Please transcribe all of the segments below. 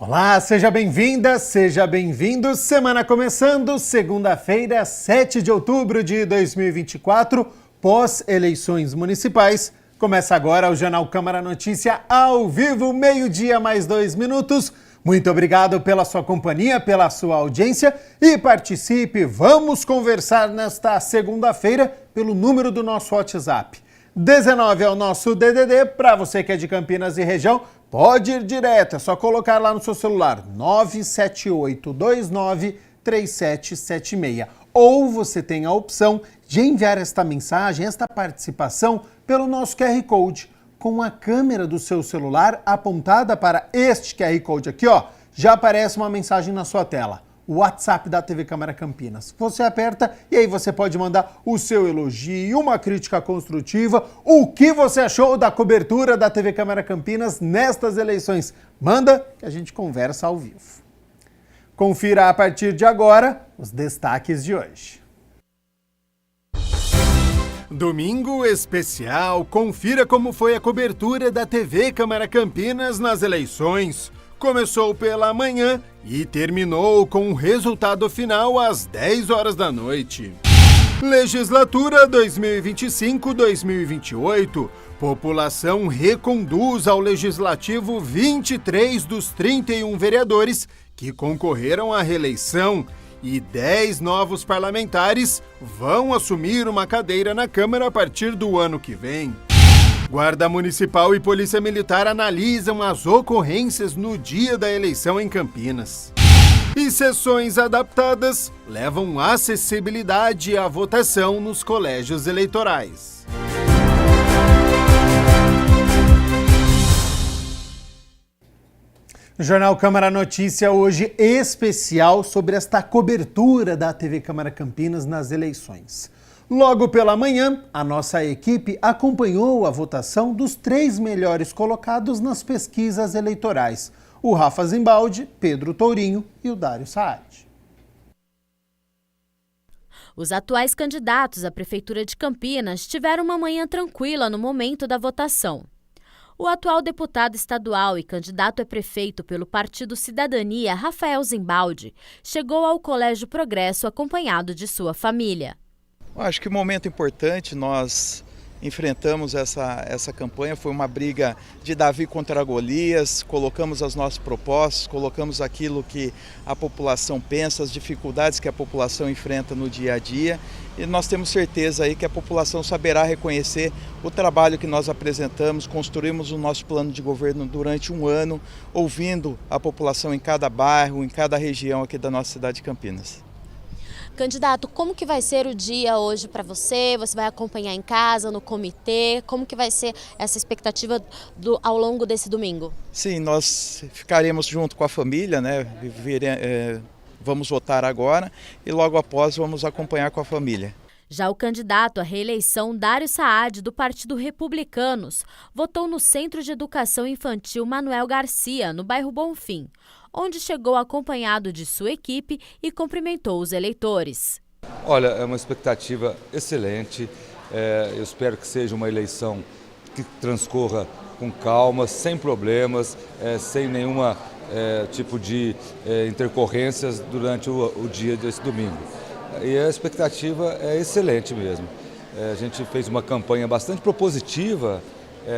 Olá, seja bem-vinda, seja bem-vindo. Semana começando, segunda-feira, 7 de outubro de 2024, pós-eleições municipais. Começa agora o Jornal Câmara Notícia ao vivo, meio-dia mais 2 minutos. Muito obrigado pela sua companhia, pela sua audiência e participe. Vamos conversar nesta segunda-feira pelo número do nosso WhatsApp. 19 é o nosso DDD, para você que é de Campinas e região, pode ir direto, é só colocar lá no seu celular, 978293776. Ou você tem a opção de enviar esta mensagem, esta participação, pelo nosso QR Code. Com a câmera do seu celular apontada para este QR Code aqui, ó, já aparece uma mensagem na sua tela. O WhatsApp da TV Câmara Campinas. Você aperta e aí você pode mandar o seu elogio, uma crítica construtiva, o que você achou da cobertura da TV Câmara Campinas nestas eleições. Manda que a gente conversa ao vivo. Confira a partir de agora os destaques de hoje. Domingo especial, confira como foi a cobertura da TV Câmara Campinas nas eleições. Começou pela manhã e terminou com o resultado final às 10 horas da noite. Legislatura 2025-2028. População reconduz ao Legislativo 23 dos 31 vereadores que concorreram à reeleição e 10 novos parlamentares vão assumir uma cadeira na Câmara a partir do ano que vem. Guarda Municipal e Polícia Militar analisam as ocorrências no dia da eleição em Campinas. E sessões adaptadas levam acessibilidade à votação nos colégios eleitorais. Jornal Câmara Notícia hoje especial sobre esta cobertura da TV Câmara Campinas nas eleições. Logo pela manhã, a nossa equipe acompanhou a votação dos 3 melhores colocados nas pesquisas eleitorais. O Rafa Zimbaldi, Pedro Tourinho e o Dário Saad. Os atuais candidatos à Prefeitura de Campinas tiveram uma manhã tranquila no momento da votação. O atual deputado estadual e candidato a prefeito pelo Partido Cidadania, Rafael Zimbaldi, chegou ao Colégio Progresso acompanhado de sua família. Acho que um momento importante, nós enfrentamos essa campanha, foi uma briga de Davi contra Golias, colocamos as nossas propostas, colocamos aquilo que a população pensa, as dificuldades que a população enfrenta no dia a dia e nós temos certeza aí que a população saberá reconhecer o trabalho que nós apresentamos, construímos o nosso plano de governo durante um ano, ouvindo a população em cada bairro, em cada região aqui da nossa cidade de Campinas. Candidato, como que vai ser o dia hoje para você? Você vai acompanhar em casa, no comitê? Como que vai ser essa expectativa ao longo desse domingo? Sim, nós ficaremos junto com a família, né? Vamos votar agora e logo após vamos acompanhar com a família. Já o candidato à reeleição, Dário Saad, do Partido Republicanos, votou no Centro de Educação Infantil Manuel Garcia, no bairro Bonfim, onde chegou acompanhado de sua equipe e cumprimentou os eleitores. Olha, é uma expectativa excelente. Eu espero que seja uma eleição que transcorra com calma, sem problemas, sem nenhuma tipo de intercorrências durante o dia desse domingo. E a expectativa é excelente mesmo. A gente fez uma campanha bastante propositiva,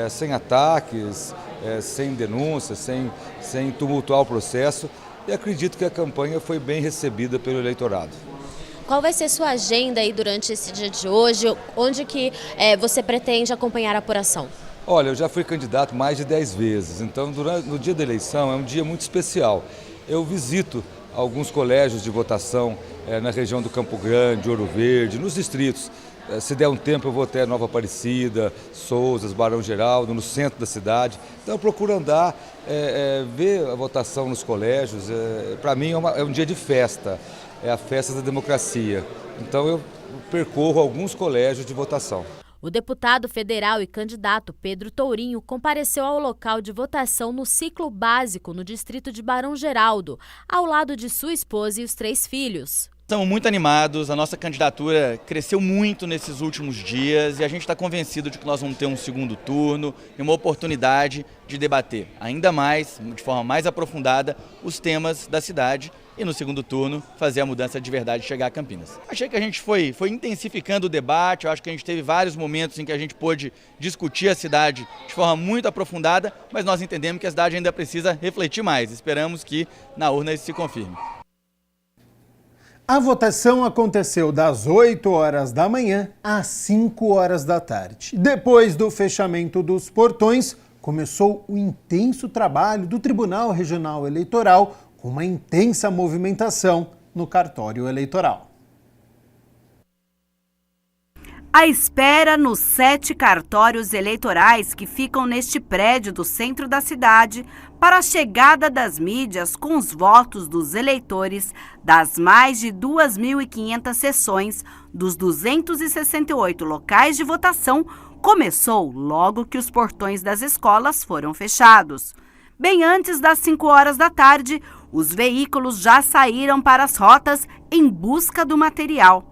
sem ataques, sem denúncias, sem tumultuar o processo e acredito que a campanha foi bem recebida pelo eleitorado. Qual vai ser sua agenda aí durante esse dia de hoje? Onde que você pretende acompanhar a apuração? Olha, eu já fui candidato mais de 10 vezes, então no dia da eleição é um dia muito especial. Eu visito alguns colégios de votação na região do Campo Grande, Ouro Verde, nos distritos. Se der um tempo eu vou até Nova Aparecida, Sousas, Barão Geraldo, no centro da cidade. Então eu procuro andar, ver a votação nos colégios. Para mim é um dia de festa, é a festa da democracia. Então eu percorro alguns colégios de votação. O deputado federal e candidato Pedro Tourinho compareceu ao local de votação no ciclo básico no distrito de Barão Geraldo, ao lado de sua esposa e os 3 filhos. Estamos muito animados, a nossa candidatura cresceu muito nesses últimos dias e a gente está convencido de que nós vamos ter um segundo turno e uma oportunidade de debater ainda mais, de forma mais aprofundada, os temas da cidade e no segundo turno fazer a mudança de verdade e chegar a Campinas. Achei que a gente foi intensificando o debate, eu acho que a gente teve vários momentos em que a gente pôde discutir a cidade de forma muito aprofundada, mas nós entendemos que a cidade ainda precisa refletir mais. Esperamos que na urna isso se confirme. A votação aconteceu das 8 horas da manhã às 5 horas da tarde. Depois do fechamento dos portões, começou o intenso trabalho do Tribunal Regional Eleitoral, com uma intensa movimentação no cartório eleitoral. A espera nos 7 cartórios eleitorais que ficam neste prédio do centro da cidade para a chegada das mídias com os votos dos eleitores das mais de 2.500 sessões dos 268 locais de votação começou logo que os portões das escolas foram fechados. Bem antes das 5 horas da tarde, os veículos já saíram para as rotas em busca do material.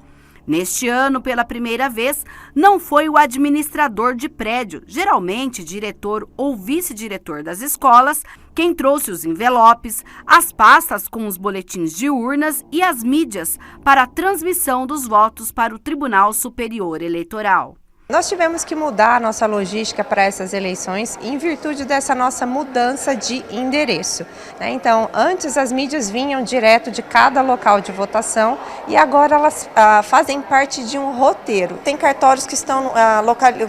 Neste ano, pela primeira vez, não foi o administrador de prédio, geralmente diretor ou vice-diretor das escolas, quem trouxe os envelopes, as pastas com os boletins de urnas e as mídias para a transmissão dos votos para o Tribunal Superior Eleitoral. Nós tivemos que mudar a nossa logística para essas eleições em virtude dessa nossa mudança de endereço. Então, antes as mídias vinham direto de cada local de votação e agora elas fazem parte de um roteiro. Tem cartórios que estão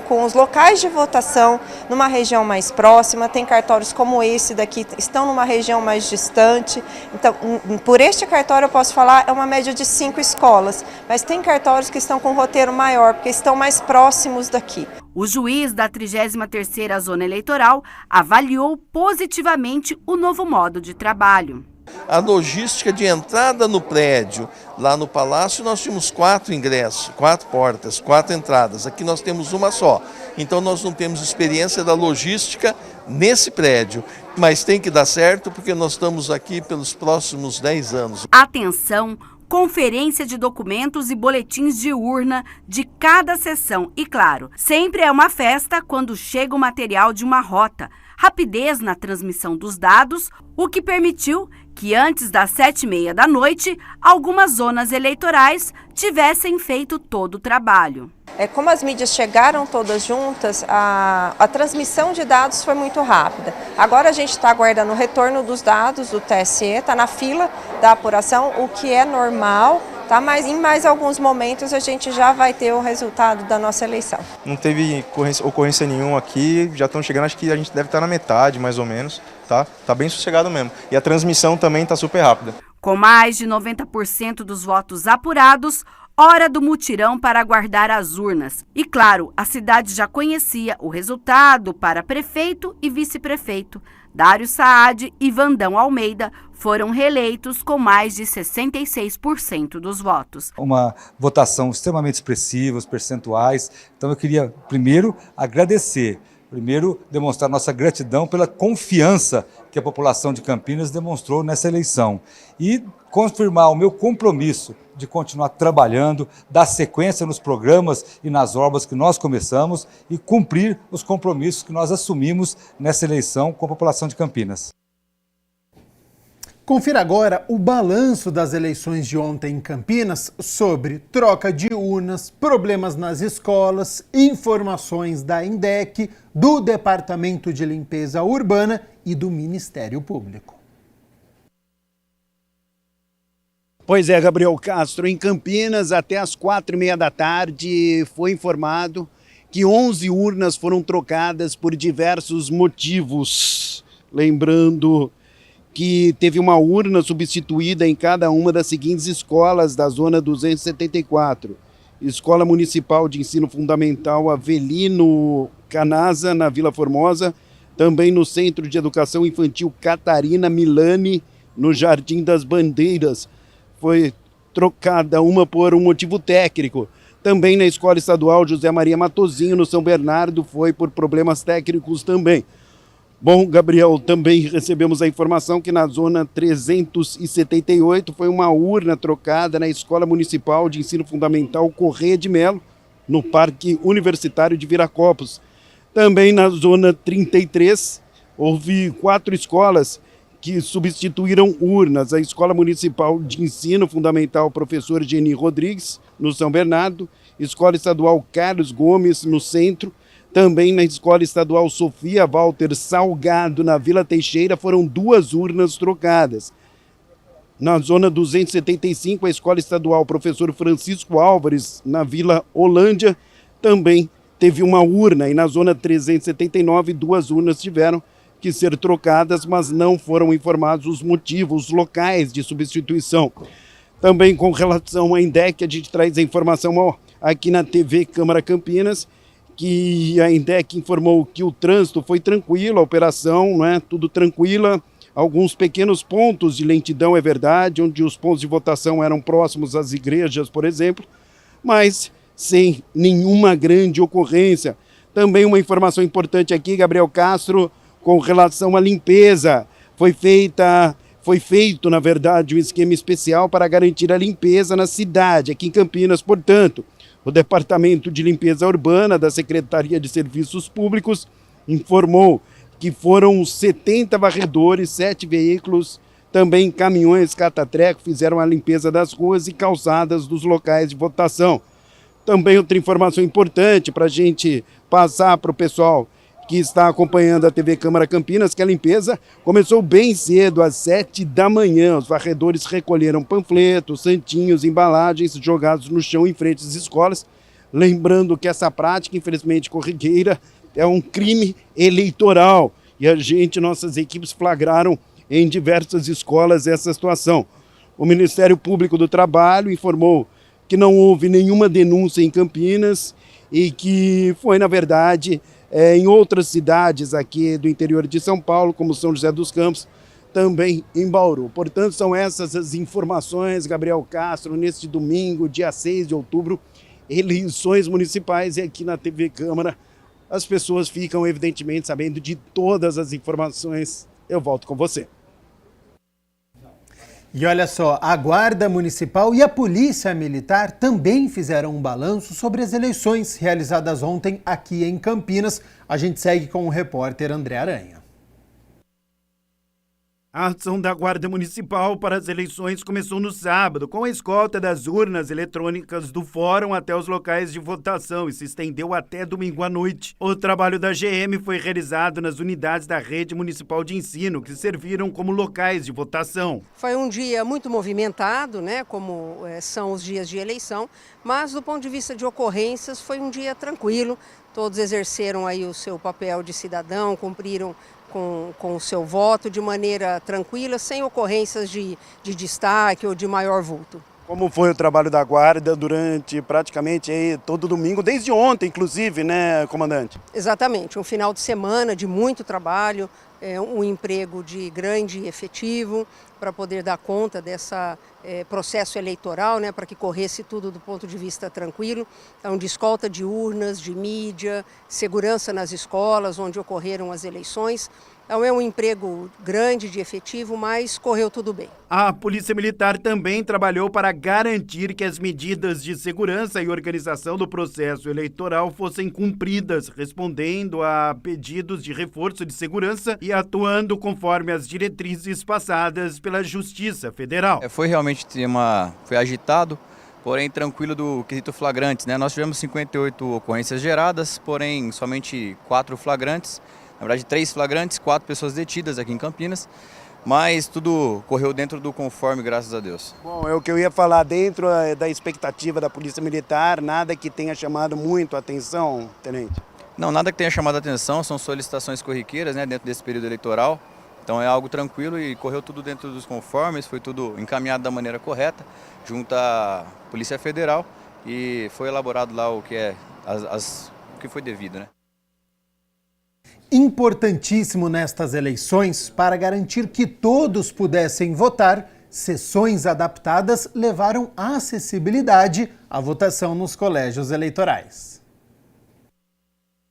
com os locais de votação numa região mais próxima, tem cartórios como esse daqui, estão numa região mais distante. Então, por este cartório eu posso falar, é uma média de 5 escolas, mas tem cartórios que estão com um roteiro maior, porque estão mais próximos daqui. O juiz da 33ª Zona Eleitoral avaliou positivamente o novo modo de trabalho. A logística de entrada no prédio, lá no Palácio nós tínhamos 4 ingressos, 4 portas, 4 entradas, aqui nós temos uma só. Então nós não temos experiência da logística nesse prédio, mas tem que dar certo porque nós estamos aqui pelos próximos 10 anos. Atenção! Conferência de documentos e boletins de urna de cada sessão. E claro, sempre é uma festa quando chega o material de uma rota. Rapidez na transmissão dos dados, o que permitiu que antes das 7h30 da noite, algumas zonas eleitorais tivessem feito todo o trabalho. Como as mídias chegaram todas juntas, a transmissão de dados foi muito rápida. Agora a gente está aguardando o retorno dos dados do TSE, está na fila da apuração, o que é normal, tá? Mas em mais alguns momentos a gente já vai ter o resultado da nossa eleição. Não teve ocorrência nenhuma aqui, já estão chegando, acho que a gente deve estar na metade mais ou menos, tá? Tá bem sossegado mesmo. E a transmissão também está super rápida. Com mais de 90% dos votos apurados, hora do mutirão para aguardar as urnas. E claro, a cidade já conhecia o resultado para prefeito e vice-prefeito. Dário Saad e Vandão Almeida foram reeleitos com mais de 66% dos votos. Uma votação extremamente expressiva, os percentuais. Então eu queria primeiro agradecer, demonstrar nossa gratidão pela confiança que a população de Campinas demonstrou nessa eleição e confirmar o meu compromisso de continuar trabalhando, dar sequência nos programas e nas obras que nós começamos e cumprir os compromissos que nós assumimos nessa eleição com a população de Campinas. Confira agora o balanço das eleições de ontem em Campinas sobre troca de urnas, problemas nas escolas, informações da INDEC, do Departamento de Limpeza Urbana e do Ministério Público. Pois é, Gabriel Castro, em Campinas, até às 4h30 da tarde, foi informado que 11 urnas foram trocadas por diversos motivos. Lembrando que teve uma urna substituída em cada uma das seguintes escolas da Zona 274. Escola Municipal de Ensino Fundamental Avelino Canaza, na Vila Formosa, também no Centro de Educação Infantil Catarina Milani, no Jardim das Bandeiras. Foi trocada uma por um motivo técnico. Também na Escola Estadual José Maria Matozinho, no São Bernardo, foi por problemas técnicos também. Bom, Gabriel, também recebemos a informação que na zona 378 foi uma urna trocada na Escola Municipal de Ensino Fundamental Correia de Melo, no Parque Universitário de Viracopos. Também na zona 33 houve 4 escolas que substituíram urnas. A Escola Municipal de Ensino Fundamental Professor Geni Rodrigues, no São Bernardo, Escola Estadual Carlos Gomes, no centro. Também na Escola Estadual Sofia Walter Salgado, na Vila Teixeira, foram 2 urnas trocadas. Na zona 275, a Escola Estadual Professor Francisco Álvares, na Vila Holândia, também teve uma urna. E na zona 379, 2 urnas tiveram que ser trocadas, mas não foram informados os motivos locais de substituição. Também com relação à INDEC, a gente traz a informação aqui na TV Câmara Campinas, que a INDEC informou que o trânsito foi tranquilo, a operação, não é? Tudo tranquila. Alguns pequenos pontos de lentidão, é verdade, onde os pontos de votação eram próximos às igrejas, por exemplo, mas sem nenhuma grande ocorrência. Também uma informação importante aqui, Gabriel Castro, com relação à limpeza. Foi feito, na verdade, um esquema especial para garantir a limpeza na cidade, aqui em Campinas, portanto. O Departamento de Limpeza Urbana da Secretaria de Serviços Públicos informou que foram 70 varredores, 7 veículos, também caminhões catatreco fizeram a limpeza das ruas e calçadas dos locais de votação. Também outra informação importante para a gente passar para o pessoal que está acompanhando a TV Câmara Campinas, que a limpeza começou bem cedo, às 7 da manhã. Os varredores recolheram panfletos, santinhos, embalagens jogados no chão em frente às escolas. Lembrando que essa prática, infelizmente corriqueira, é um crime eleitoral. E nossas equipes flagraram em diversas escolas essa situação. O Ministério Público do Trabalho informou que não houve nenhuma denúncia em Campinas e que foi, na verdade, em outras cidades aqui do interior de São Paulo, como São José dos Campos, também em Bauru. Portanto, são essas as informações, Gabriel Castro, neste domingo, dia 6 de outubro, eleições municipais, e aqui na TV Câmara as pessoas ficam, evidentemente, sabendo de todas as informações. Eu volto com você. E olha só, a Guarda Municipal e a Polícia Militar também fizeram um balanço sobre as eleições realizadas ontem aqui em Campinas. A gente segue com o repórter André Aranha. A ação da Guarda Municipal para as eleições começou no sábado, com a escolta das urnas eletrônicas do fórum até os locais de votação e se estendeu até domingo à noite. O trabalho da GM foi realizado nas unidades da Rede Municipal de Ensino, que serviram como locais de votação. Foi um dia muito movimentado, né, como são os dias de eleição, mas do ponto de vista de ocorrências foi um dia tranquilo. Todos exerceram aí o seu papel de cidadão, cumpriram com o seu voto de maneira tranquila, sem ocorrências de destaque ou de maior vulto. Como foi o trabalho da Guarda durante praticamente todo domingo, desde ontem inclusive, né, comandante? Exatamente, um final de semana de muito trabalho, um emprego de grande efetivo para poder dar conta desse processo eleitoral, né, para que corresse tudo do ponto de vista tranquilo. Então, de escolta de urnas, de mídia, segurança nas escolas onde ocorreram as eleições. Então é um emprego grande de efetivo, mas correu tudo bem. A Polícia Militar também trabalhou para garantir que as medidas de segurança e organização do processo eleitoral fossem cumpridas, respondendo a pedidos de reforço de segurança e atuando conforme as diretrizes passadas pela Justiça Federal. Foi realmente foi agitado, porém tranquilo do quesito flagrantes, né? Nós tivemos 58 ocorrências geradas, porém somente 4 flagrantes. Na verdade, 3 flagrantes, 4 pessoas detidas aqui em Campinas, mas tudo correu dentro do conforme, graças a Deus. Bom, é o que eu ia falar, dentro da expectativa da Polícia Militar, nada que tenha chamado muito a atenção, tenente? Não, nada que tenha chamado a atenção, são solicitações corriqueiras, né, dentro desse período eleitoral, então é algo tranquilo e correu tudo dentro dos conformes, foi tudo encaminhado da maneira correta, junto à Polícia Federal, e foi elaborado lá o que o que foi devido, né? Importantíssimo nestas eleições, para garantir que todos pudessem votar, sessões adaptadas levaram acessibilidade à votação nos colégios eleitorais.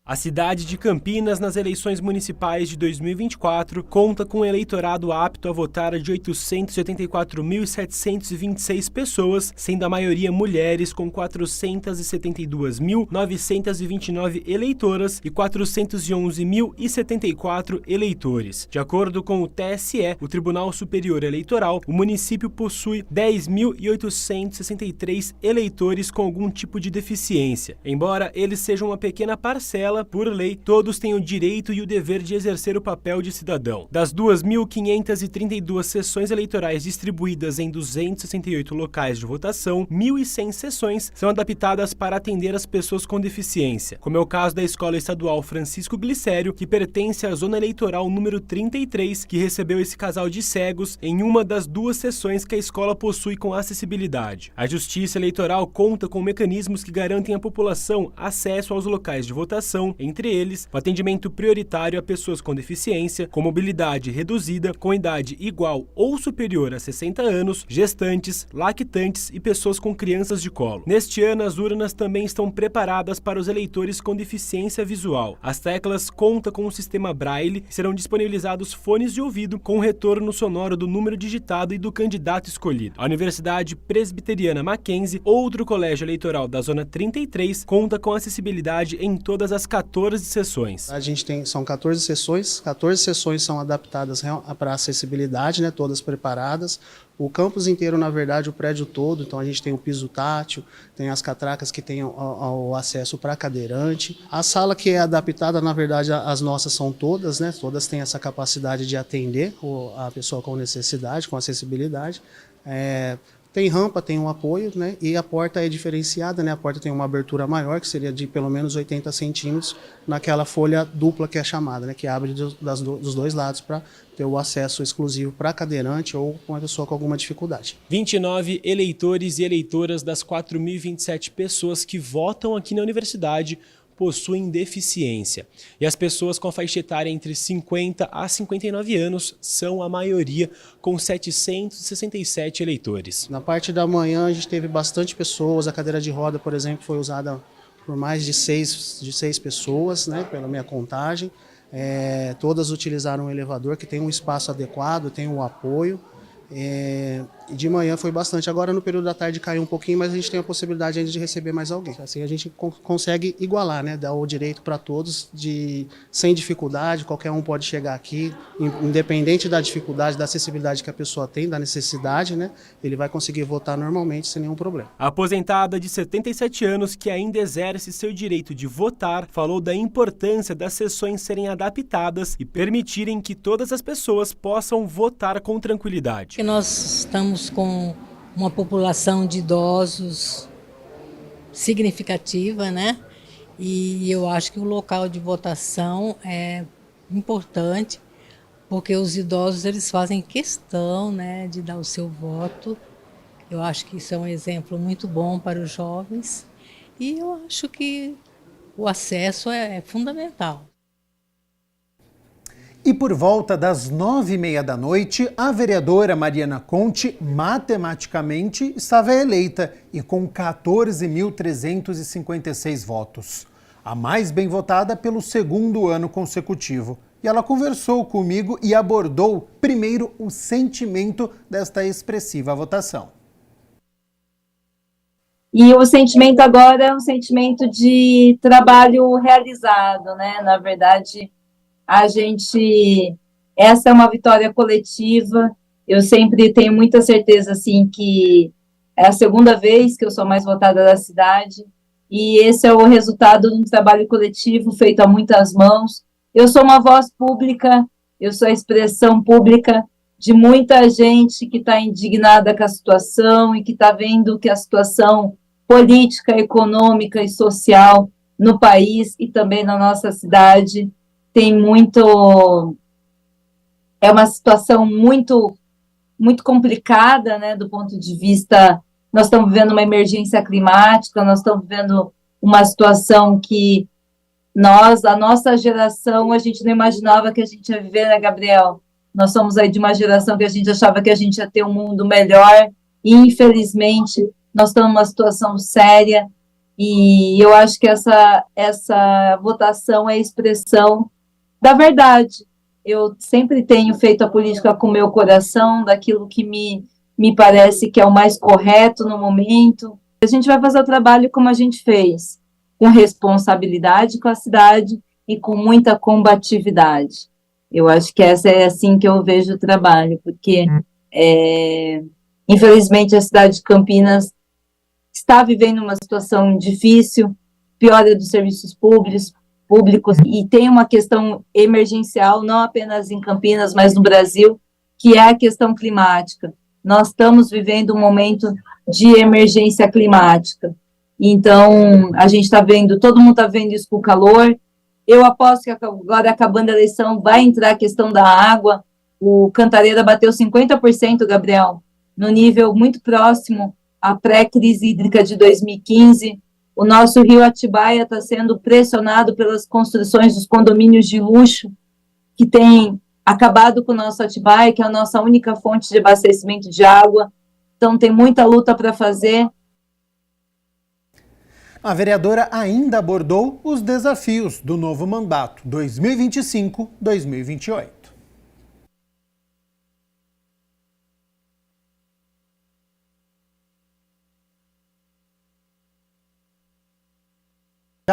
A cidade de Campinas, nas eleições municipais de 2024, conta com um eleitorado apto a votar de 884.726 pessoas, sendo a maioria mulheres, com 472.929 eleitoras e 411.074 eleitores. De acordo com o TSE, o Tribunal Superior Eleitoral, o município possui 10.863 eleitores com algum tipo de deficiência. Embora eles sejam uma pequena parcela, por lei, todos têm o direito e o dever de exercer o papel de cidadão. Das 2.532 sessões eleitorais distribuídas em 268 locais de votação, 1.100 sessões são adaptadas para atender as pessoas com deficiência, como é o caso da Escola Estadual Francisco Glicério, que pertence à Zona Eleitoral número 33, que recebeu esse casal de cegos em uma das 2 sessões que a escola possui com acessibilidade. A Justiça Eleitoral conta com mecanismos que garantem à população acesso aos locais de votação, entre eles, o atendimento prioritário a pessoas com deficiência, com mobilidade reduzida, com idade igual ou superior a 60 anos, gestantes, lactantes e pessoas com crianças de colo. Neste ano, as urnas também estão preparadas para os eleitores com deficiência visual. As teclas contam com um sistema Braille e serão disponibilizados fones de ouvido com retorno sonoro do número digitado e do candidato escolhido. A Universidade Presbiteriana Mackenzie, outro colégio eleitoral da Zona 33, conta com acessibilidade em todas as 14 sessões. A gente são 14 sessões são adaptadas para acessibilidade, né, todas preparadas. O campus inteiro, na verdade, o prédio todo, então a gente tem o piso tátil, tem as catracas que tem o acesso para cadeirante. A sala que é adaptada, na verdade, as nossas são todas, né, todas têm essa capacidade de atender a pessoa com necessidade, com acessibilidade. Tem rampa, tem um apoio, né? E a porta é diferenciada, né? A porta tem uma abertura maior, que seria de pelo menos 80 centímetros, naquela folha dupla que é chamada, né? Que abre dos dois lados para ter o acesso exclusivo para cadeirante ou uma pessoa com alguma dificuldade. 29 eleitores e eleitoras das 4.027 pessoas que votam aqui na universidade possuem deficiência. E as pessoas com a faixa etária entre 50 a 59 anos são a maioria, com 767 eleitores. Na parte da manhã a gente teve bastante pessoas, a cadeira de roda, por exemplo, foi usada por mais de seis pessoas, né, pela minha contagem. Todas utilizaram o elevador, que tem um espaço adequado, tem um apoio. E de manhã foi bastante. Agora no período da tarde caiu um pouquinho, mas a gente tem a possibilidade ainda de receber mais alguém. Assim a gente consegue igualar, né? Dar o direito para todos sem dificuldade, qualquer um pode chegar aqui, independente da dificuldade, da acessibilidade que a pessoa tem, da necessidade, né? Ele vai conseguir votar normalmente sem nenhum problema. A aposentada de 77 anos, que ainda exerce seu direito de votar, falou da importância das sessões serem adaptadas e permitirem que todas as pessoas possam votar com tranquilidade. Nós estamos com uma população de idosos significativa, né? E eu acho que o local de votação é importante, porque os idosos eles fazem questão, né, de dar o seu voto. Eu acho que isso é um exemplo muito bom para os jovens e eu acho que o acesso é fundamental. E por volta das 9h30 da noite, a vereadora Mariana Conte, matematicamente, estava eleita e com 14.356 votos. A mais bem votada pelo 2º ano consecutivo. E ela conversou comigo e abordou, primeiro, o sentimento desta expressiva votação. E o sentimento agora é um sentimento de trabalho realizado, né? Na verdade, essa é uma vitória coletiva. Eu sempre tenho muita certeza, assim, que é a 2ª vez que eu sou mais votada da cidade, e esse é o resultado de um trabalho coletivo feito a muitas mãos. Eu sou uma voz pública, eu sou a expressão pública de muita gente que está indignada com a situação e que está vendo que a situação política, econômica e social no país e também na nossa cidade é uma situação muito complicada, né, do ponto de vista, nós estamos vivendo uma emergência climática, nós estamos vivendo uma situação que a nossa geração, a gente não imaginava que a gente ia viver, né, Gabriel? Nós somos aí de uma geração que a gente achava que a gente ia ter um mundo melhor, e infelizmente nós estamos numa situação séria, E eu acho que essa votação é a expressão da verdade. Eu sempre tenho feito a política com o meu coração, daquilo que me parece que é o mais correto no momento. A gente vai fazer o trabalho como a gente fez, com responsabilidade com a cidade e com muita combatividade. Eu acho que essa é assim que eu vejo o trabalho, porque, infelizmente, a cidade de Campinas está vivendo uma situação difícil, piora dos serviços públicos, e tem uma questão emergencial, não apenas em Campinas, mas no Brasil, que é a questão climática. Nós estamos vivendo um momento de emergência climática. Então, a gente está vendo, todo mundo está vendo isso com o calor. Eu aposto que agora, acabando a eleição, vai entrar a questão da água. O Cantareira bateu 50%, Gabriel, no nível muito próximo à pré-crise hídrica de 2015. O nosso rio Atibaia está sendo pressionado pelas construções dos condomínios de luxo, que tem acabado com o nosso Atibaia, que é a nossa única fonte de abastecimento de água. Então, tem muita luta para fazer. A vereadora ainda abordou os desafios do novo mandato 2025-2028.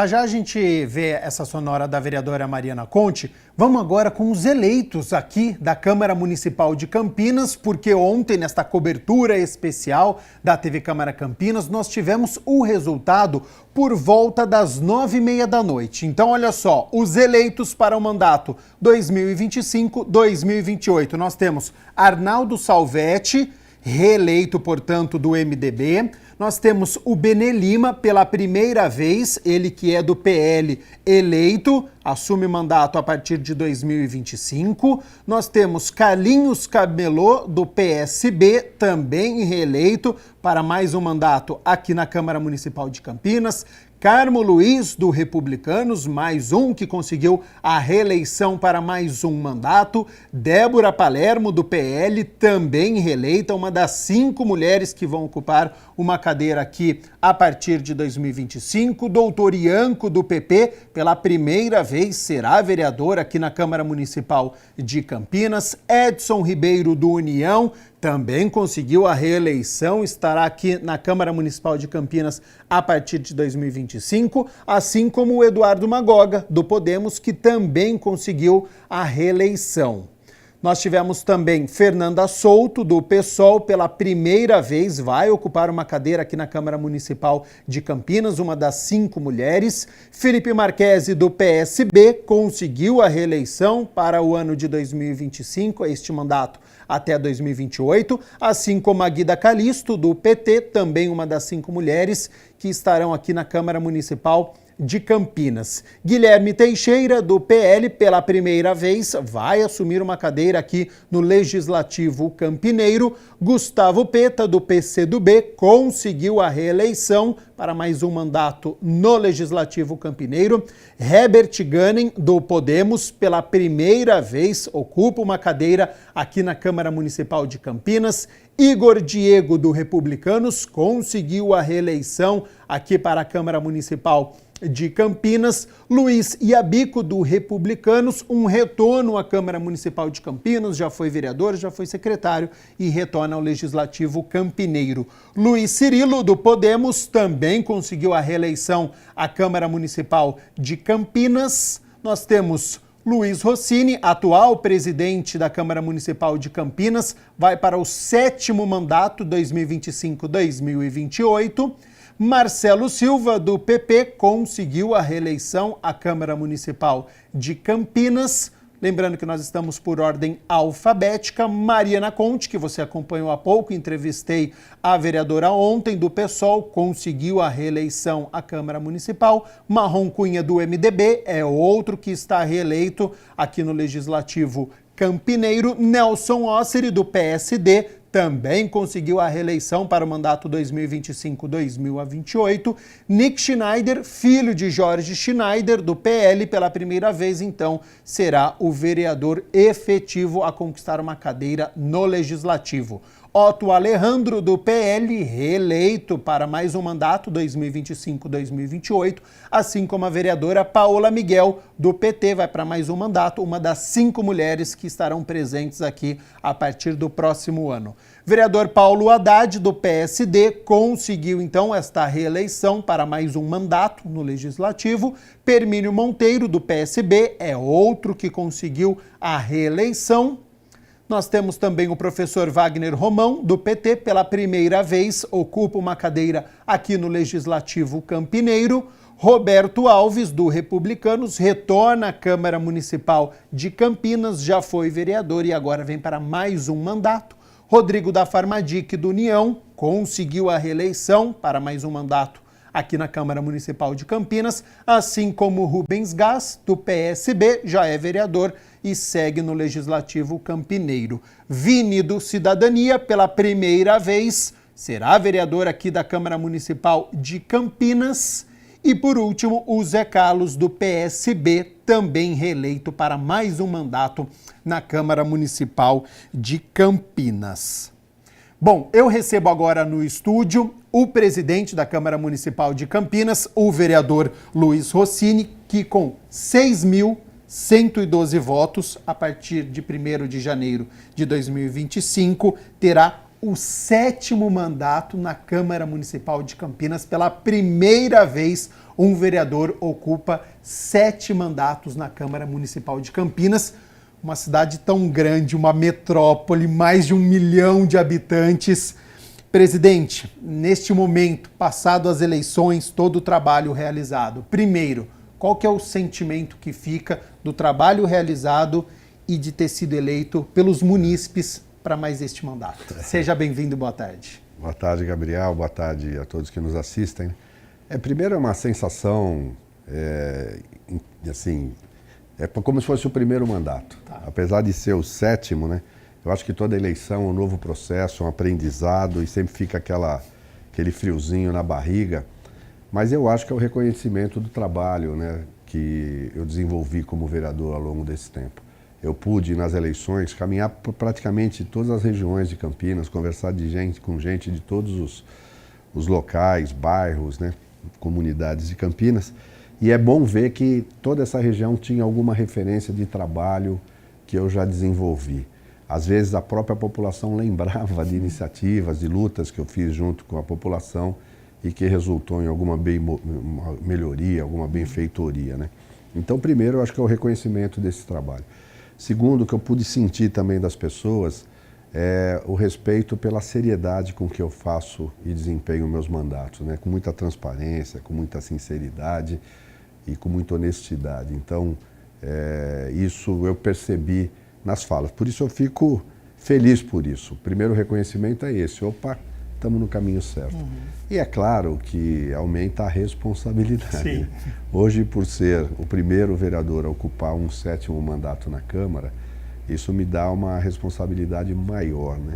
Já a gente vê essa sonora da vereadora Mariana Conte. Vamos agora com os eleitos aqui da Câmara Municipal de Campinas, porque ontem, nesta cobertura especial da TV Câmara Campinas, nós tivemos o resultado por volta das 9h30 da noite. Então, olha só, os eleitos para o mandato 2025-2028. Nós temos Arnaldo Salvetti, reeleito, portanto, do MDB. Nós temos o Benê Lima, pela primeira vez, ele que é do PL, eleito, assume mandato a partir de 2025. Nós temos Carlinhos Camelô, do PSB, também reeleito para mais um mandato aqui na Câmara Municipal de Campinas. Carmo Luiz, do Republicanos, mais um que conseguiu a reeleição para mais um mandato. Débora Palermo, do PL, também reeleita, uma das 5 mulheres que vão ocupar uma cadeira aqui a partir de 2025. Doutor Ianco, do PP, pela primeira vez será vereador aqui na Câmara Municipal de Campinas. Edson Ribeiro, do União, também conseguiu a reeleição, estará aqui na Câmara Municipal de Campinas a partir de 2025, assim como o Eduardo Magoga, do Podemos, que também conseguiu a reeleição. Nós tivemos também Fernanda Souto, do PSOL, pela primeira vez vai ocupar uma cadeira aqui na Câmara Municipal de Campinas, uma das 5 mulheres. Felipe Marquesi, do PSB, conseguiu a reeleição para o ano de 2025, este mandato até 2028, assim como a Guida Calisto, do PT, também uma das 5 mulheres que estarão aqui na Câmara Municipal de Campinas. Guilherme Teixeira, do PL, pela primeira vez, vai assumir uma cadeira aqui no Legislativo Campineiro. Gustavo Peta, do PCdoB, conseguiu a reeleição para mais um mandato no Legislativo Campineiro. Herbert Gunning, do Podemos, pela primeira vez, ocupa uma cadeira aqui na Câmara Municipal de Campinas. Igor Diego, do Republicanos, conseguiu a reeleição aqui para a Câmara Municipal de Campinas. Luiz Iabico, do Republicanos, um retorno à Câmara Municipal de Campinas, já foi vereador, já foi secretário e retorna ao Legislativo Campineiro. Luiz Cirilo, do Podemos, também conseguiu a reeleição à Câmara Municipal de Campinas. Nós temos Luiz Rossini, atual presidente da Câmara Municipal de Campinas, vai para o 7º mandato, 2025-2028. Marcelo Silva, do PP, conseguiu a reeleição à Câmara Municipal de Campinas. Lembrando que nós estamos por ordem alfabética. Mariana Conte, que você acompanhou há pouco, entrevistei a vereadora ontem do PSOL, conseguiu a reeleição à Câmara Municipal. Marrom Cunha, do MDB, é outro que está reeleito aqui no Legislativo Campineiro. Nelson Osseri, do PSD, também conseguiu a reeleição para o mandato 2025-2028. Nick Schneider, filho de Jorge Schneider, do PL, pela primeira vez, então, será o vereador efetivo a conquistar uma cadeira no Legislativo. Otto Alejandro, do PL, reeleito para mais um mandato, 2025-2028, assim como a vereadora Paola Miguel, do PT, vai para mais um mandato, uma das 5 mulheres que estarão presentes aqui a partir do próximo ano. Vereador Paulo Haddad, do PSD, conseguiu então esta reeleição para mais um mandato no Legislativo. Permínio Monteiro, do PSB, é outro que conseguiu a reeleição. Nós temos também o professor Wagner Romão, do PT, pela primeira vez ocupa uma cadeira aqui no Legislativo Campineiro. Roberto Alves, do Republicanos, retorna à Câmara Municipal de Campinas, já foi vereador e agora vem para mais um mandato. Rodrigo da Farmadic, do União, conseguiu a reeleição para mais um mandato aqui na Câmara Municipal de Campinas, assim como Rubens Gás, do PSB, já é vereador e segue no Legislativo Campineiro. Vini, do Cidadania, pela primeira vez, será vereador aqui da Câmara Municipal de Campinas. E, por último, o Zé Carlos, do PSB, também reeleito para mais um mandato na Câmara Municipal de Campinas. Bom, eu recebo agora no estúdio o presidente da Câmara Municipal de Campinas, o vereador Luiz Rossini, que com 6.112 votos, a partir de 1º de janeiro de 2025, terá o 7º mandato na Câmara Municipal de Campinas. Pela primeira vez, um vereador ocupa 7 mandatos na Câmara Municipal de Campinas. Uma cidade tão grande, uma metrópole, mais de 1 milhão de habitantes. Presidente, neste momento, passado as eleições, todo o trabalho realizado, primeiro, qual que é o sentimento que fica do trabalho realizado e de ter sido eleito pelos munícipes para mais este mandato? Seja bem-vindo, boa tarde. Boa tarde, Gabriel, boa tarde a todos que nos assistem. Primeiro é uma sensação, assim, é como se fosse o primeiro mandato. Tá. Apesar de ser o 7º, né? Eu acho que toda eleição é um novo processo, um aprendizado e sempre fica aquele friozinho na barriga. Mas eu acho que é o reconhecimento do trabalho, né, que eu desenvolvi como vereador ao longo desse tempo. Eu pude, nas eleições, caminhar por praticamente todas as regiões de Campinas, conversar com gente de todos os locais, bairros, né, comunidades de Campinas. E é bom ver que toda essa região tinha alguma referência de trabalho que eu já desenvolvi. Às vezes a própria população lembrava de iniciativas, de lutas que eu fiz junto com a população e que resultou em alguma melhoria, alguma benfeitoria, né? Então, primeiro, eu acho que é o reconhecimento desse trabalho. Segundo, o que eu pude sentir também das pessoas é o respeito pela seriedade com que eu faço e desempenho meus mandatos, né? Com muita transparência, com muita sinceridade e com muita honestidade. Então, isso eu percebi nas falas. Por isso eu fico feliz por isso. O primeiro reconhecimento é esse. Opa, estamos no caminho certo. Uhum. E é claro que aumenta a responsabilidade. Né? Hoje, por ser o primeiro vereador a ocupar um 7º mandato na Câmara, isso me dá uma responsabilidade maior, né?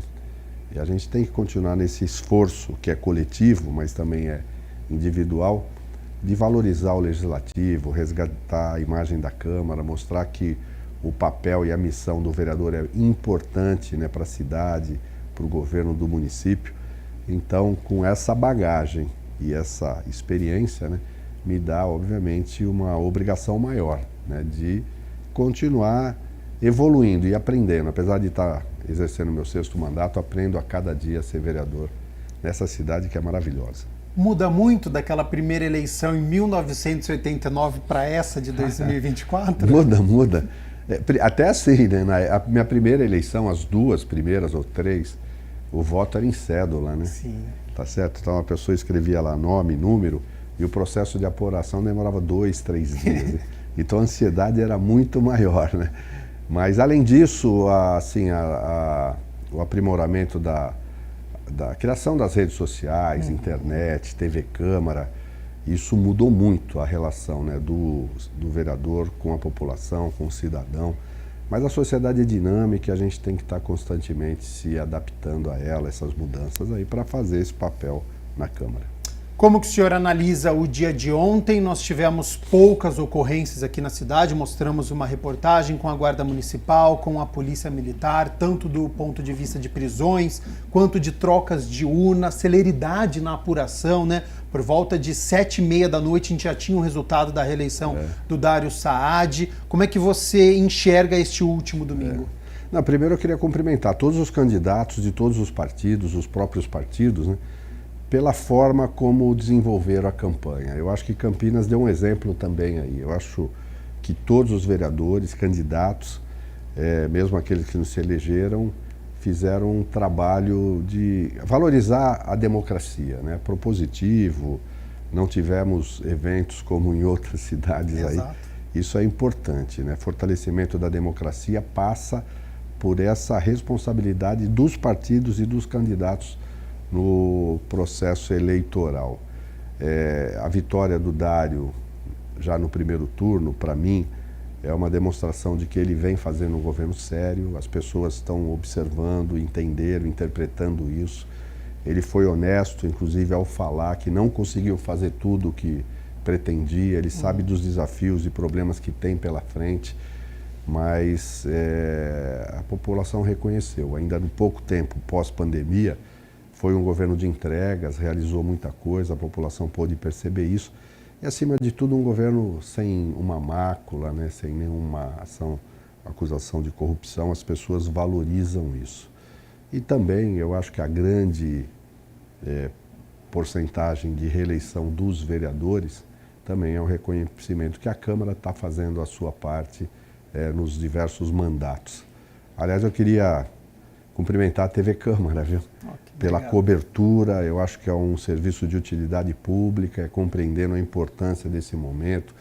E a gente tem que continuar nesse esforço, que é coletivo, mas também é individual, de valorizar o Legislativo, resgatar a imagem da Câmara, mostrar que o papel e a missão do vereador é importante, né, para a cidade, para o governo do município. Então, com essa bagagem e essa experiência, né, me dá, obviamente, uma obrigação maior, né, de continuar evoluindo e aprendendo. Apesar de estar exercendo meu 6º mandato, aprendo a cada dia a ser vereador nessa cidade que é maravilhosa. Muda muito daquela primeira eleição em 1989 para essa de 2024? Muda. Até assim, né? A minha primeira eleição, as 2 primeiras ou 3, o voto era em cédula, né? Sim. Tá certo? Então a pessoa escrevia lá nome, número, e o processo de apuração demorava 2, 3 dias. Então a ansiedade era muito maior, né? Mas além disso, assim, o aprimoramento da criação das redes sociais, internet, TV Câmara, isso mudou muito a relação, né, do vereador com a população, com o cidadão. Mas a sociedade é dinâmica e a gente tem que estar constantemente se adaptando a ela, essas mudanças aí, para fazer esse papel na Câmara. Como que o senhor analisa o dia de ontem? Nós tivemos poucas ocorrências aqui na cidade, mostramos uma reportagem com a Guarda Municipal, com a Polícia Militar, tanto do ponto de vista de prisões, quanto de trocas de urna, celeridade na apuração, né? Por volta de 7h30 da noite a gente já tinha o resultado da reeleição do Dario Saad. Como é que você enxerga este último domingo? Não, primeiro eu queria cumprimentar todos os candidatos de todos os partidos, os próprios partidos, né? Pela forma como desenvolveram a campanha. Eu acho que Campinas deu um exemplo também aí. Eu acho que todos os vereadores, candidatos, mesmo aqueles que não se elegeram, fizeram um trabalho de valorizar a democracia, né? Propositivo, não tivemos eventos como em outras cidades. Exato. Aí. Isso é importante, né? Fortalecimento da democracia passa por essa responsabilidade dos partidos e dos candidatos no processo eleitoral. A vitória do Dario, já no primeiro turno, para mim, é uma demonstração de que ele vem fazendo um governo sério, as pessoas estão observando, entenderam, interpretando isso. Ele foi honesto, inclusive, ao falar que não conseguiu fazer tudo o que pretendia, ele sabe dos desafios e problemas que tem pela frente, mas a população reconheceu. Ainda no pouco tempo pós-pandemia, foi um governo de entregas, realizou muita coisa, a população pôde perceber isso. E, acima de tudo, um governo sem uma mácula, né, sem nenhuma acusação de corrupção, as pessoas valorizam isso. E também, eu acho que a grande porcentagem de reeleição dos vereadores também é um reconhecimento que a Câmara está fazendo a sua parte nos diversos mandatos. Aliás, eu queria cumprimentar a TV Câmara, viu? Pela cobertura, eu acho que é um serviço de utilidade pública, compreendendo a importância desse momento,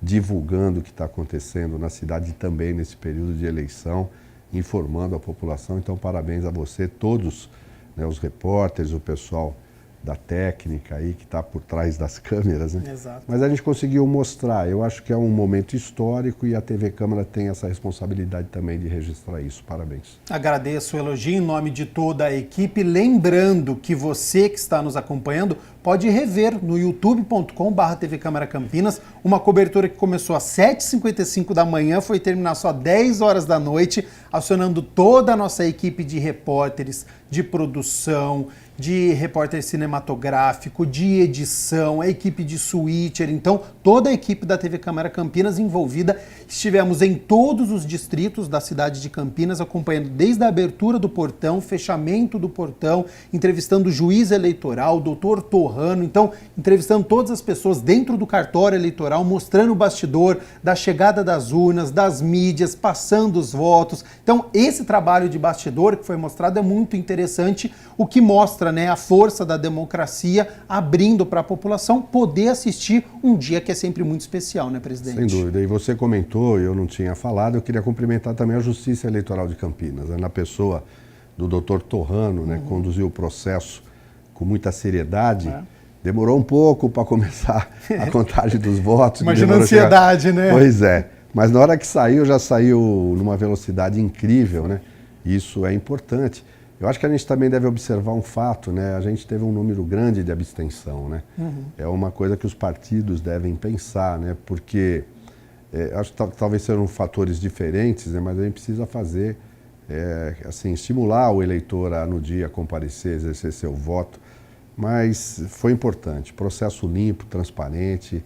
divulgando o que está acontecendo na cidade também nesse período de eleição, informando a população. Então, parabéns a você, todos, né, os repórteres, o pessoal da técnica aí que está por trás das câmeras, né? Exato. Mas a gente conseguiu mostrar, eu acho que é um momento histórico e a TV Câmara tem essa responsabilidade também de registrar isso. Parabéns. Agradeço o elogio em nome de toda a equipe, lembrando que você que está nos acompanhando pode rever no youtube.com/TV Câmara Campinas, uma cobertura que começou às 7h55 da manhã, foi terminar só 10 horas da noite, acionando toda a nossa equipe de repórteres, de produção, de repórter cinematográfico, de edição, a equipe de switcher, então toda a equipe da TV Câmara Campinas envolvida. Estivemos em todos os distritos da cidade de Campinas, acompanhando desde a abertura do portão, fechamento do portão, entrevistando o juiz eleitoral, o doutor Torrano, então entrevistando todas as pessoas dentro do cartório eleitoral, mostrando o bastidor da chegada das urnas, das mídias, passando os votos. Então esse trabalho de bastidor que foi mostrado é muito interessante, o que mostra, né, a força da democracia abrindo para a população poder assistir um dia que é sempre muito especial, né, presidente? Sem dúvida. E você comentou, eu não tinha falado, eu queria cumprimentar também a Justiça Eleitoral de Campinas, né, na pessoa do doutor Torrano, né, conduziu o processo com muita seriedade. Demorou um pouco para começar a contagem dos votos. Imagina a ansiedade, né? Pois é. Mas na hora que saiu, já saiu numa velocidade incrível, né? Isso é importante. Eu acho que a gente também deve observar um fato, né? A gente teve um número grande de abstenção, né? É uma coisa que os partidos devem pensar, né? Porque acho que talvez sejam fatores diferentes, né? Mas a gente precisa fazer, assim, estimular o eleitor a no dia comparecer, exercer seu voto. Mas foi importante, processo limpo, transparente,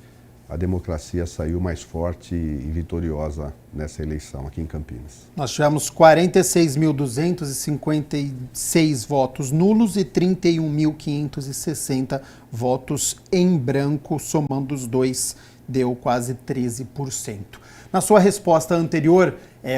a democracia saiu mais forte e vitoriosa nessa eleição aqui em Campinas. Nós tivemos 46.256 votos nulos e 31.560 votos em branco, somando os dois, deu quase 13%. Na sua resposta anterior,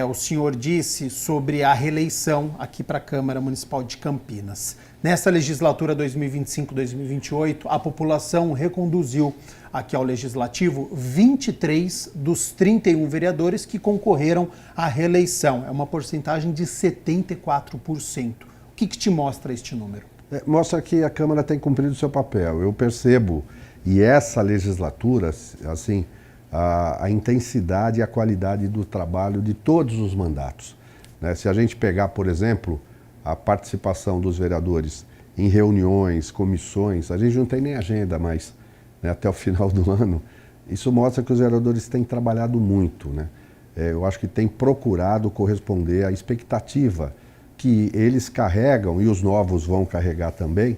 o senhor disse sobre a reeleição aqui para a Câmara Municipal de Campinas. Nessa legislatura 2025-2028, a população reconduziu aqui ao Legislativo 23 dos 31 vereadores que concorreram à reeleição. É uma porcentagem de 74%. O que te mostra este número? Mostra que a Câmara tem cumprido o seu papel. Eu percebo, e essa legislatura, assim, a intensidade e a qualidade do trabalho de todos os mandatos, né? Se a gente pegar, por exemplo, a participação dos vereadores em reuniões, comissões, a gente não tem nem agenda mais, né, até o final do ano. Isso mostra que os vereadores têm trabalhado muito, né? Eu acho que têm procurado corresponder à expectativa que eles carregam, e os novos vão carregar também,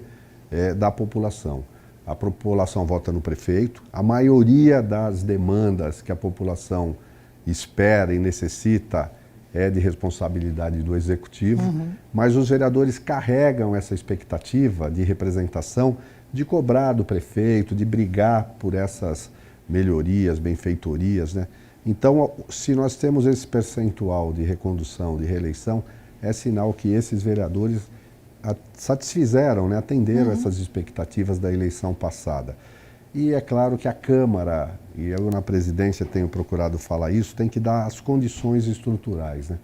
da população. A população vota no prefeito, a maioria das demandas que a população espera e necessita é de responsabilidade do executivo, mas os vereadores carregam essa expectativa de representação, de cobrar do prefeito, de brigar por essas melhorias, benfeitorias, né? Então, se nós temos esse percentual de recondução, de reeleição, é sinal que esses vereadores satisfizeram, né, atenderam essas expectativas da eleição passada. E é claro que a Câmara, e eu na presidência tenho procurado falar isso, tem que dar as condições estruturais, né?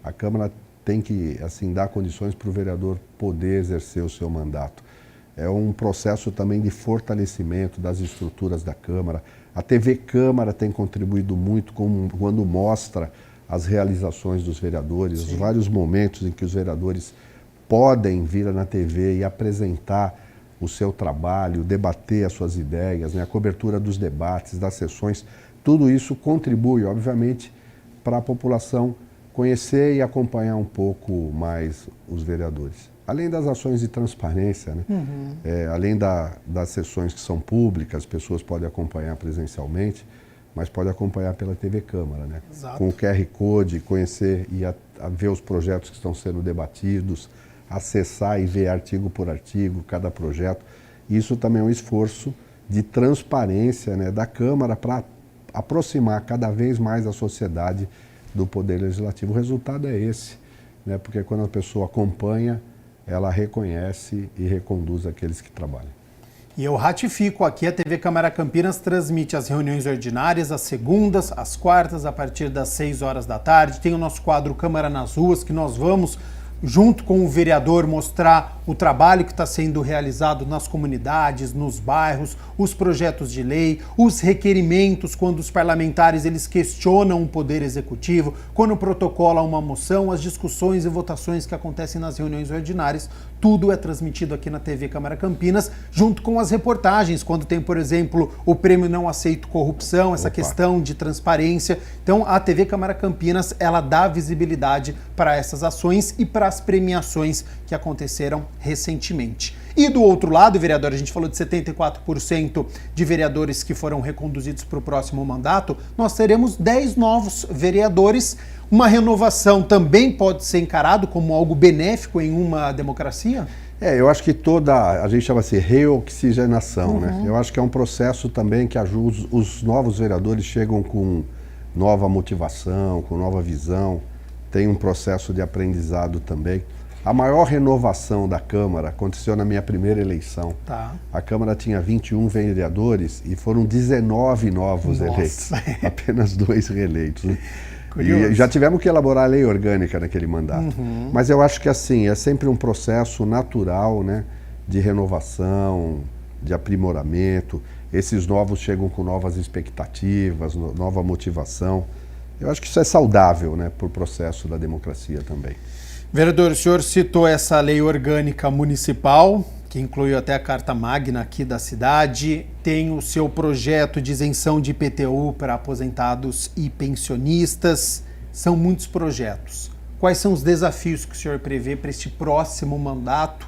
A Câmara tem que, assim, dar condições para o vereador poder exercer o seu mandato. É um processo também de fortalecimento das estruturas da Câmara. A TV Câmara tem contribuído muito quando mostra as realizações dos vereadores, os vários momentos em que os vereadores podem vir na TV e apresentar o seu trabalho, debater as suas ideias, né? A cobertura dos debates, das sessões, tudo isso contribui, obviamente, para a população conhecer e acompanhar um pouco mais os vereadores. Além das ações de transparência, né? Além das sessões que são públicas, as pessoas podem acompanhar presencialmente, mas pode acompanhar pela TV Câmara, né? Com o QR Code, conhecer e ver os projetos que estão sendo debatidos, acessar e ver artigo por artigo, cada projeto. Isso também é um esforço de transparência, né, da Câmara para aproximar cada vez mais a sociedade do Poder Legislativo. O resultado é esse, né, porque quando a pessoa acompanha, ela reconhece e reconduz aqueles que trabalham. E eu ratifico aqui, a TV Câmara Campinas transmite as reuniões ordinárias às segundas, às quartas, a partir das 6 horas da tarde. Tem o nosso quadro Câmara nas Ruas, que nós vamos, junto com o vereador, mostrar o trabalho que está sendo realizado nas comunidades, nos bairros, os projetos de lei, os requerimentos, quando os parlamentares eles questionam o Poder Executivo, quando protocola uma moção, as discussões e votações que acontecem nas reuniões ordinárias, tudo é transmitido aqui na TV Câmara Campinas, junto com as reportagens, quando tem, por exemplo, o prêmio Não Aceito Corrupção, essa questão de transparência. Então, a TV Câmara Campinas, ela dá visibilidade para essas ações e para as premiações que aconteceram recentemente. E do outro lado, vereador, a gente falou de 74% de vereadores que foram reconduzidos para o próximo mandato, nós teremos 10 novos vereadores. Uma renovação também pode ser encarado como algo benéfico em uma democracia? Eu acho que a gente chama assim reoxigenação, né? Eu acho que é um processo também que ajuda, os novos vereadores chegam com nova motivação, com nova visão, tem um processo de aprendizado também. A maior renovação da Câmara aconteceu na minha primeira eleição. A Câmara tinha 21 vereadores e foram 19 novos eleitos, apenas 2 reeleitos, né? E já tivemos que elaborar a lei orgânica naquele mandato. Mas eu acho que assim, é sempre um processo natural, né, de renovação, de aprimoramento. Esses novos chegam com novas expectativas, nova motivação. Eu acho que isso é saudável, né, para o processo da democracia também. Vereador, o senhor citou essa lei orgânica municipal, que incluiu até a Carta Magna aqui da cidade, tem o seu projeto de isenção de IPTU para aposentados e pensionistas. São muitos projetos. Quais são os desafios que o senhor prevê para este próximo mandato?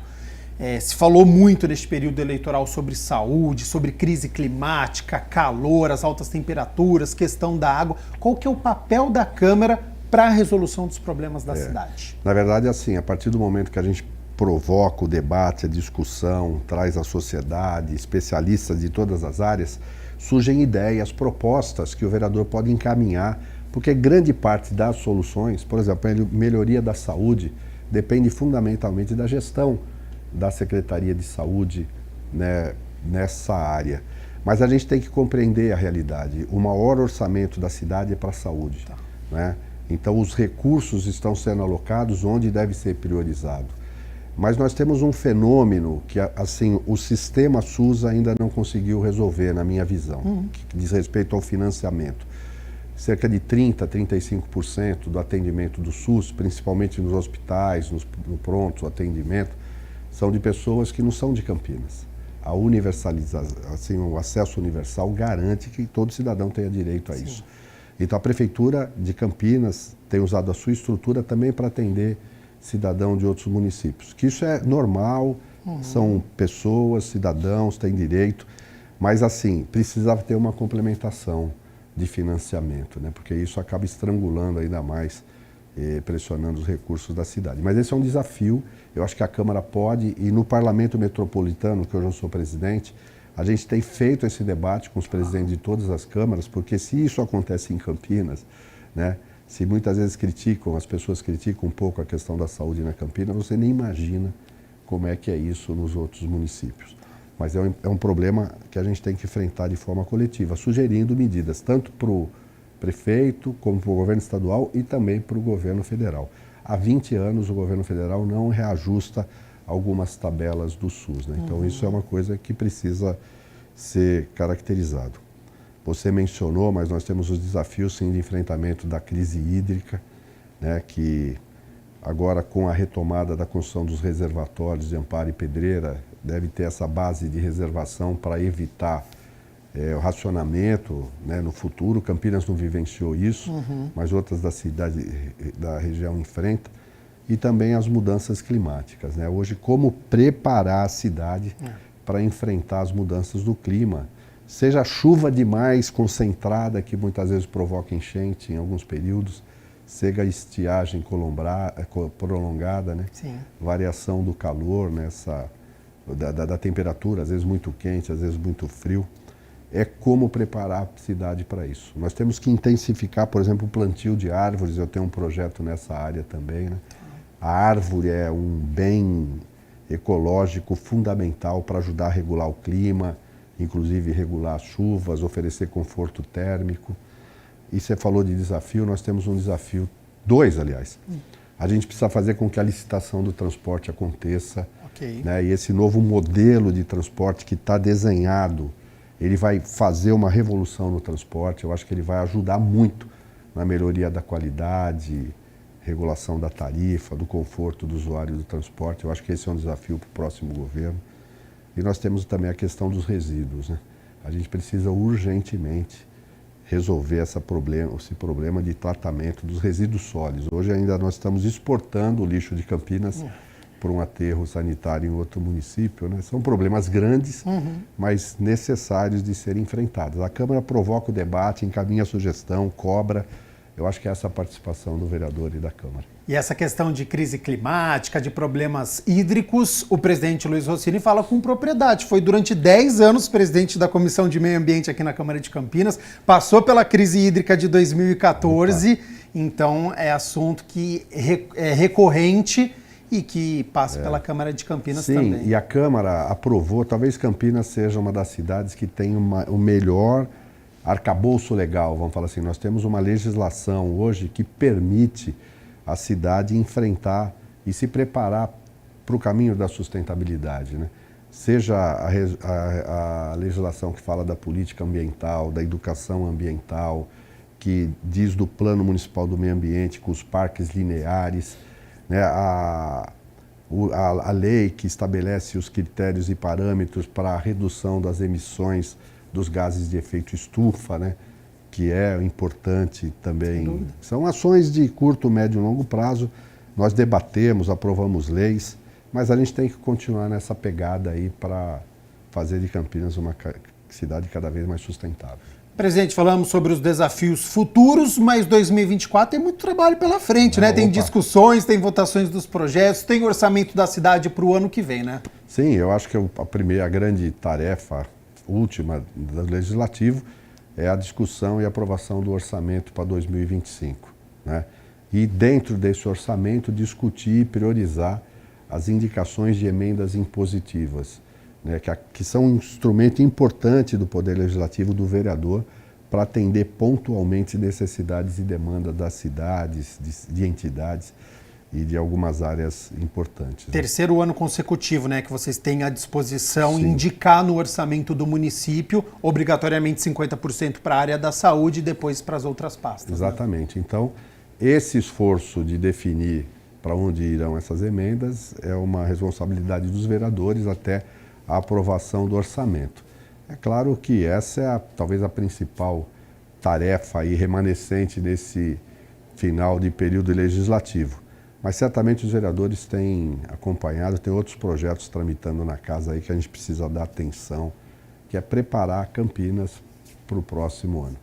Se falou muito neste período eleitoral sobre saúde, sobre crise climática, calor, as altas temperaturas, questão da água. Qual que é o papel da Câmara para a resolução dos problemas da cidade? Na verdade, assim, a partir do momento que a gente provoca o debate, a discussão, traz a sociedade, especialistas de todas as áreas, surgem ideias, propostas que o vereador pode encaminhar, porque grande parte das soluções, por exemplo, a melhoria da saúde, depende fundamentalmente da gestão da Secretaria de Saúde, né, nessa área. Mas a gente tem que compreender a realidade. O maior orçamento da cidade é para a saúde, né? Então os recursos estão sendo alocados onde deve ser priorizado. Mas nós temos um fenômeno que, assim, o sistema SUS ainda não conseguiu resolver, na minha visão, que diz respeito ao financiamento. Cerca de 30% a 35% do atendimento do SUS, principalmente nos hospitais, no pronto atendimento, são de pessoas que não são de Campinas. A universalização, assim, o acesso universal garante que todo cidadão tenha direito a isso. Então a Prefeitura de Campinas tem usado a sua estrutura também para atender cidadão de outros municípios. Que isso é normal, são pessoas, cidadãos, têm direito, mas assim, precisava ter uma complementação de financiamento, né? Porque isso acaba estrangulando ainda mais, pressionando os recursos da cidade. Mas esse é um desafio, eu acho que a Câmara pode, e no Parlamento Metropolitano, que hoje eu sou presidente, a gente tem feito esse debate com os presidentes de todas as câmaras, porque se isso acontece em Campinas, né, se muitas vezes as pessoas criticam um pouco a questão da saúde na Campinas, você nem imagina como é que é isso nos outros municípios. Mas é um problema que a gente tem que enfrentar de forma coletiva, sugerindo medidas tanto para o prefeito, como para o governo estadual e também para o governo federal. Há 20 anos o governo federal não reajusta algumas tabelas do SUS, né? Então isso é uma coisa que precisa ser caracterizado. Você mencionou, mas nós temos os desafios sim de enfrentamento da crise hídrica, né, que agora com a retomada da construção dos reservatórios de Amparo e Pedreira, deve ter essa base de reservação para evitar o racionamento, né, no futuro. Campinas não vivenciou isso, mas outras da cidade, da região enfrentam. E também as mudanças climáticas, né? Hoje, como preparar a cidade para enfrentar as mudanças do clima. Seja chuva demais concentrada, que muitas vezes provoca enchente em alguns períodos, seja estiagem prolongada, né? Variação do calor, né? Da temperatura, às vezes muito quente, às vezes muito frio. É como preparar a cidade para isso. Nós temos que intensificar, por exemplo, o plantio de árvores. Eu tenho um projeto nessa área também, né? A árvore é um bem ecológico fundamental para ajudar a regular o clima, inclusive regular as chuvas, oferecer conforto térmico. E você falou de desafio, nós temos um desafio, dois, aliás. A gente precisa fazer com que a licitação do transporte aconteça, né? E esse novo modelo de transporte que está desenhado, ele vai fazer uma revolução no transporte. Eu acho que ele vai ajudar muito na melhoria da qualidade, regulação da tarifa, do conforto do usuário do transporte. Eu acho que esse é um desafio para o próximo governo. E nós temos também a questão dos resíduos, né? A gente precisa urgentemente resolver esse problema de tratamento dos resíduos sólidos. Hoje ainda nós estamos exportando o lixo de Campinas para um aterro sanitário em outro município, né? São problemas grandes, mas necessários de serem enfrentados. A Câmara provoca o debate, encaminha a sugestão, cobra. Eu acho que é essa a participação do vereador e da Câmara. E essa questão de crise climática, de problemas hídricos, o presidente Luiz Rossini fala com propriedade. Foi durante 10 anos presidente da Comissão de Meio Ambiente aqui na Câmara de Campinas, passou pela crise hídrica de 2014, então é assunto que é recorrente e que passa pela Câmara de Campinas também. Sim, e a Câmara aprovou, talvez Campinas seja uma das cidades que tem o melhor arcabouço legal, vamos falar assim. Nós temos uma legislação hoje que permite a cidade enfrentar e se preparar para o caminho da sustentabilidade, né? Seja a legislação que fala da política ambiental, da educação ambiental, que diz do Plano Municipal do Meio Ambiente com os parques lineares, né? A lei que estabelece os critérios e parâmetros para a redução das emissões dos gases de efeito estufa, né? Que é importante também. São ações de curto, médio e longo prazo. Nós debatemos, aprovamos leis, mas a gente tem que continuar nessa pegada aí para fazer de Campinas uma cidade cada vez mais sustentável. Presidente, falamos sobre os desafios futuros, mas 2024 tem muito trabalho pela frente, né? Tem discussões, tem votações dos projetos, tem orçamento da cidade para o ano que vem, né? Sim, eu acho que a grande tarefa última do Legislativo é a discussão e aprovação do orçamento para 2025, né? E dentro desse orçamento discutir e priorizar as indicações de emendas impositivas, né? Que são um instrumento importante do Poder Legislativo, do vereador, para atender pontualmente necessidades e demandas das cidades, de entidades e de algumas áreas importantes. Terceiro ano consecutivo, né, que vocês têm à disposição indicar no orçamento do município, obrigatoriamente 50% para a área da saúde e depois para as outras pastas. Exatamente. Né? Então, esse esforço de definir para onde irão essas emendas, é uma responsabilidade dos vereadores até a aprovação do orçamento. É claro que essa é talvez a principal tarefa aí remanescente nesse final de período legislativo. Mas certamente os vereadores têm acompanhado, tem outros projetos tramitando na casa aí que a gente precisa dar atenção, que é preparar Campinas para o próximo ano.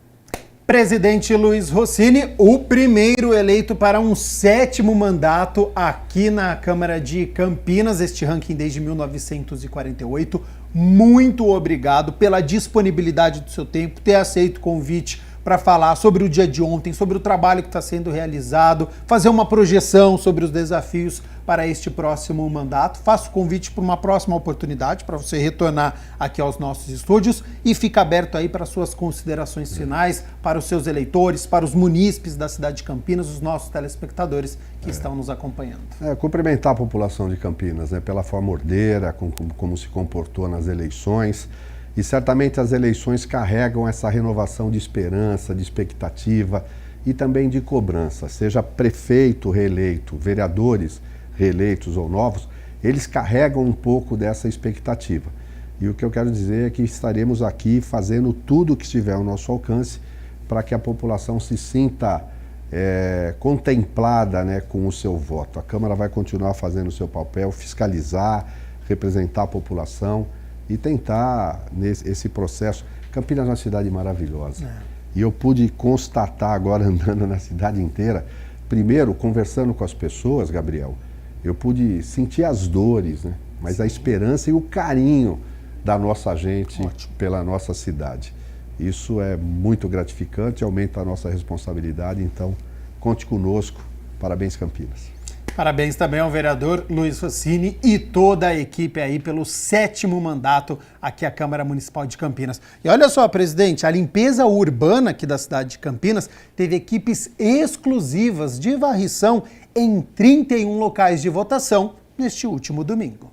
Presidente Luiz Rossini, o primeiro eleito para um 7º mandato aqui na Câmara de Campinas, este ranking desde 1948. Muito obrigado pela disponibilidade do seu tempo, ter aceito o convite para falar sobre o dia de ontem, sobre o trabalho que está sendo realizado, fazer uma projeção sobre os desafios para este próximo mandato. Faço o convite para uma próxima oportunidade, para você retornar aqui aos nossos estúdios e fica aberto aí para suas considerações finais, para os seus eleitores, para os munícipes da cidade de Campinas, os nossos telespectadores que estão nos acompanhando. Cumprimentar a população de Campinas, né, pela forma ordeira, como se comportou nas eleições. E certamente as eleições carregam essa renovação de esperança, de expectativa e também de cobrança. Seja prefeito reeleito, vereadores reeleitos ou novos, eles carregam um pouco dessa expectativa. E o que eu quero dizer é que estaremos aqui fazendo tudo o que estiver ao nosso alcance para que a população se sinta contemplada, né, com o seu voto. A Câmara vai continuar fazendo o seu papel, fiscalizar, representar a população e tentar, nesse processo. Campinas é uma cidade maravilhosa. E eu pude constatar agora, andando na cidade inteira, primeiro, conversando com as pessoas, Gabriel, eu pude sentir as dores, né? Mas a esperança e o carinho da nossa gente pela nossa cidade. Isso é muito gratificante, aumenta a nossa responsabilidade, então conte conosco. Parabéns, Campinas. Parabéns também ao vereador Luiz Rossini e toda a equipe aí pelo 7º mandato aqui à Câmara Municipal de Campinas. E olha só, presidente, a limpeza urbana aqui da cidade de Campinas teve equipes exclusivas de varrição em 31 locais de votação neste último domingo.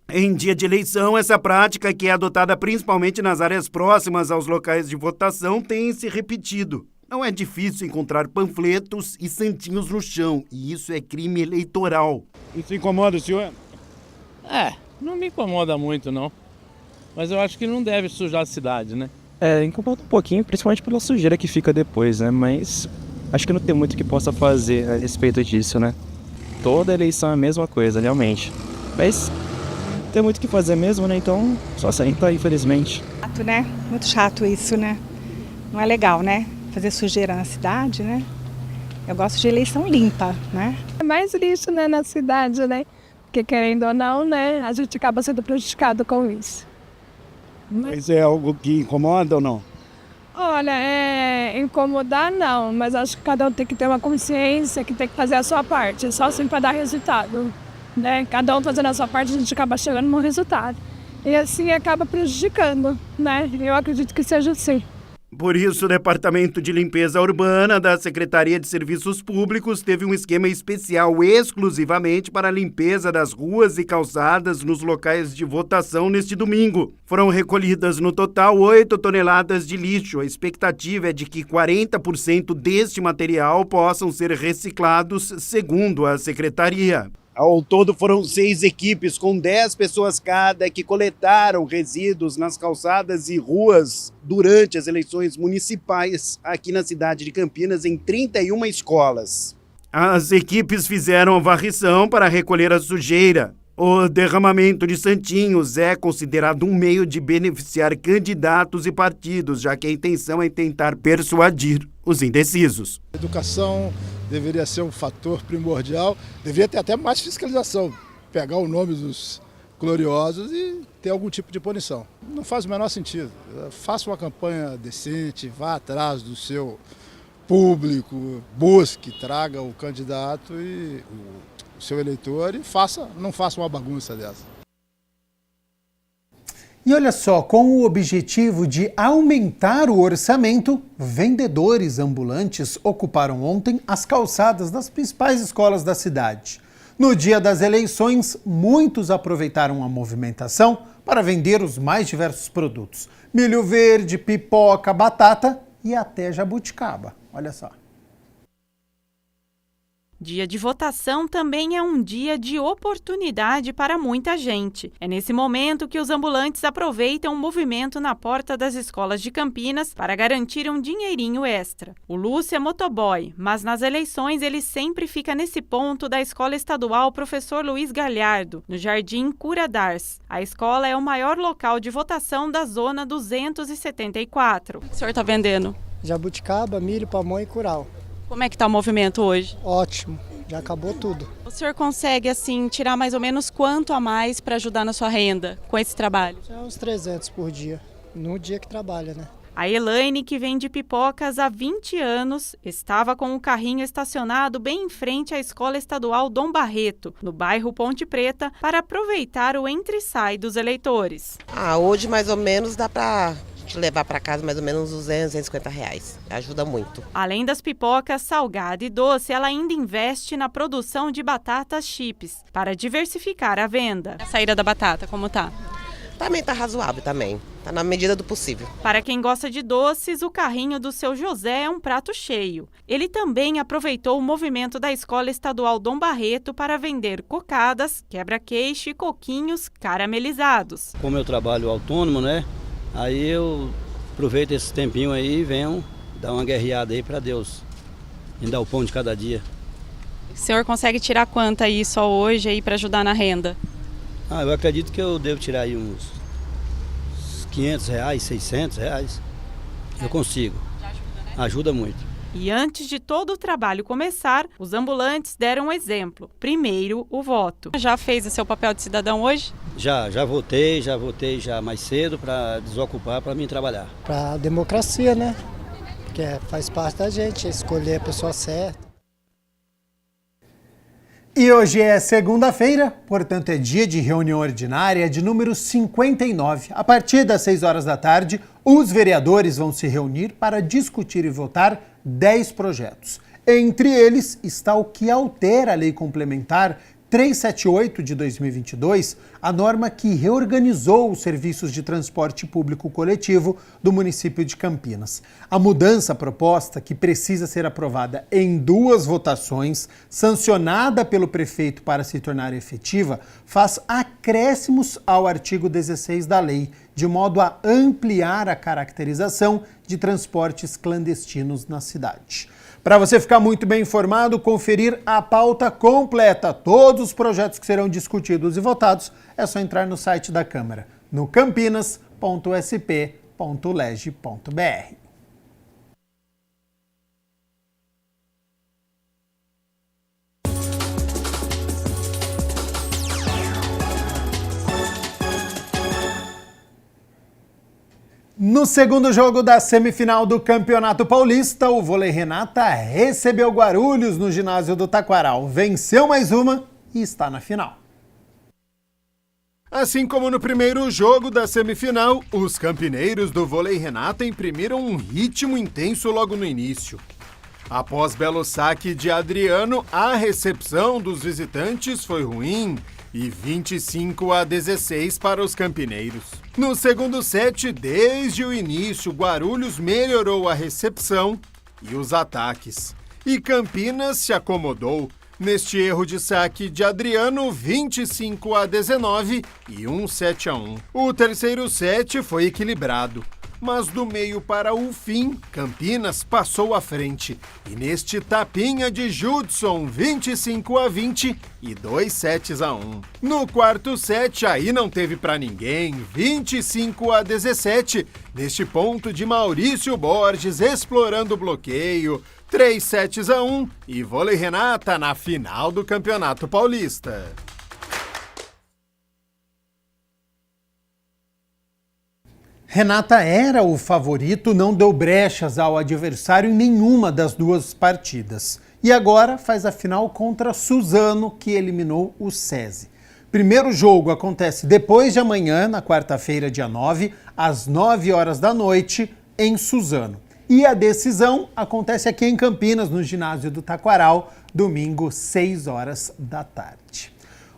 Em dia de eleição, essa prática, que é adotada principalmente nas áreas próximas aos locais de votação, tem se repetido. Não é difícil encontrar panfletos e santinhos no chão, e isso é crime eleitoral. Isso incomoda o senhor? Não me incomoda muito, não. Mas eu acho que não deve sujar a cidade, né? Incomoda um pouquinho, principalmente pela sujeira que fica depois, né? Mas acho que não tem muito que possa fazer a respeito disso, né? Toda eleição é a mesma coisa, realmente. Mas não tem muito o que fazer mesmo, né? Então, só sentar, infelizmente. Chato, né? Muito chato isso, né? Não é legal, né? Fazer sujeira na cidade, né? Eu gosto de eleição limpa, né? É mais lixo, né, na cidade, né? Porque querendo ou não, né, a gente acaba sendo prejudicado com isso. Mas é algo que incomoda ou não? Olha, incomodar não, mas acho que cada um tem que ter uma consciência, que tem que fazer a sua parte, só assim para dar resultado, né? Cada um fazendo a sua parte, a gente acaba chegando no resultado. E assim acaba prejudicando, né? Eu acredito que seja assim. Por isso, o Departamento de Limpeza Urbana da Secretaria de Serviços Públicos teve um esquema especial exclusivamente para a limpeza das ruas e calçadas nos locais de votação neste domingo. Foram recolhidas no total 8 toneladas de lixo. A expectativa é de que 40% deste material possam ser reciclados, segundo a Secretaria. Ao todo foram 6 equipes com 10 pessoas cada que coletaram resíduos nas calçadas e ruas durante as eleições municipais aqui na cidade de Campinas em 31 escolas. As equipes fizeram a varrição para recolher a sujeira. O derramamento de santinhos é considerado um meio de beneficiar candidatos e partidos, já que a intenção é tentar persuadir os indecisos. Educação deveria ser um fator primordial, deveria ter até mais fiscalização, pegar o nome dos gloriosos e ter algum tipo de punição. Não faz o menor sentido. Faça uma campanha decente, vá atrás do seu público, busque, traga o candidato e o seu eleitor e não faça uma bagunça dessa. E olha só, com o objetivo de aumentar o orçamento, vendedores ambulantes ocuparam ontem as calçadas das principais escolas da cidade. No dia das eleições, muitos aproveitaram a movimentação para vender os mais diversos produtos: milho verde, pipoca, batata e até jabuticaba. Olha só. Dia de votação também é um dia de oportunidade para muita gente. É nesse momento que os ambulantes aproveitam o movimento na porta das escolas de Campinas para garantir um dinheirinho extra. O Lúcio é motoboy, mas nas eleições ele sempre fica nesse ponto da Escola Estadual Professor Luiz Galhardo, no Jardim Cura Dars. A escola é o maior local de votação da Zona 274. O senhor está vendendo? Jabuticaba, milho, pamonha e curau. Como é que está o movimento hoje? Ótimo, já acabou tudo. O senhor consegue, assim, tirar mais ou menos quanto a mais para ajudar na sua renda com esse trabalho? Já uns 300 por dia, no dia que trabalha, né? A Elaine, que vende pipocas há 20 anos, estava com o carrinho estacionado bem em frente à Escola Estadual Dom Barreto, no bairro Ponte Preta, para aproveitar o entra e sai dos eleitores. Hoje mais ou menos dá para levar para casa mais ou menos uns 250 reais. Ajuda muito. Além das pipocas, salgada e doce, ela ainda investe na produção de batatas chips, para diversificar a venda. A saída da batata, como tá? Também tá razoável também. Tá na medida do possível. Para quem gosta de doces, o carrinho do seu José é um prato cheio. Ele também aproveitou o movimento da Escola Estadual Dom Barreto para vender cocadas, quebra-queixo e coquinhos caramelizados. Como eu trabalho autônomo, né? Aí eu aproveito esse tempinho aí e venho dar uma guerreada aí para Deus, me dar o pão de cada dia. O senhor consegue tirar quanto aí só hoje aí para ajudar na renda? Eu acredito que eu devo tirar aí uns 500 reais, 600 reais. Eu consigo. Ajuda muito. E antes de todo o trabalho começar, os ambulantes deram um exemplo. Primeiro, o voto. Já fez o seu papel de cidadão hoje? Já votei já mais cedo para desocupar, para mim trabalhar. Para a democracia, né? Porque faz parte da gente escolher a pessoa certa. E hoje é segunda-feira, portanto é dia de reunião ordinária de número 59. A partir das 6 horas da tarde, os vereadores vão se reunir para discutir e votar 10 projetos. Entre eles está o que altera a Lei Complementar 378 de 2022, a norma que reorganizou os serviços de transporte público coletivo do município de Campinas. A mudança proposta, que precisa ser aprovada em 2 votações, sancionada pelo prefeito para se tornar efetiva, faz acréscimos ao artigo 16 da lei, de modo a ampliar a caracterização de transportes clandestinos na cidade. Para você ficar muito bem informado, conferir a pauta completa, todos os projetos que serão discutidos e votados, é só entrar no site da Câmara, no campinas.sp.leg.br. No segundo jogo da semifinal do Campeonato Paulista, o Vôlei Renata recebeu Guarulhos no ginásio do Taquaral. Venceu mais uma e está na final. Assim como no primeiro jogo da semifinal, os campineiros do Vôlei Renata imprimiram um ritmo intenso logo no início. Após belo saque de Adriano, a recepção dos visitantes foi ruim e 25-16 para os campineiros. No segundo set, desde o início, Guarulhos melhorou a recepção e os ataques. E Campinas se acomodou neste erro de saque de Adriano, 25-19 e 7-1. O terceiro set foi equilibrado, mas do meio para o fim, Campinas passou à frente. E neste tapinha de Judson, 25-20 e 2-1. No quarto set, aí não teve para ninguém, 25-17. Neste ponto de Maurício Borges explorando o bloqueio, 3-1 e Vôlei Renata na final do Campeonato Paulista. Renata era o favorito, não deu brechas ao adversário em nenhuma das 2 partidas. E agora faz a final contra Suzano, que eliminou o SESI. Primeiro jogo acontece depois de amanhã, na quarta-feira, dia 9, às 9 horas da noite, em Suzano. E a decisão acontece aqui em Campinas, no ginásio do Taquaral, domingo, 6 horas da tarde.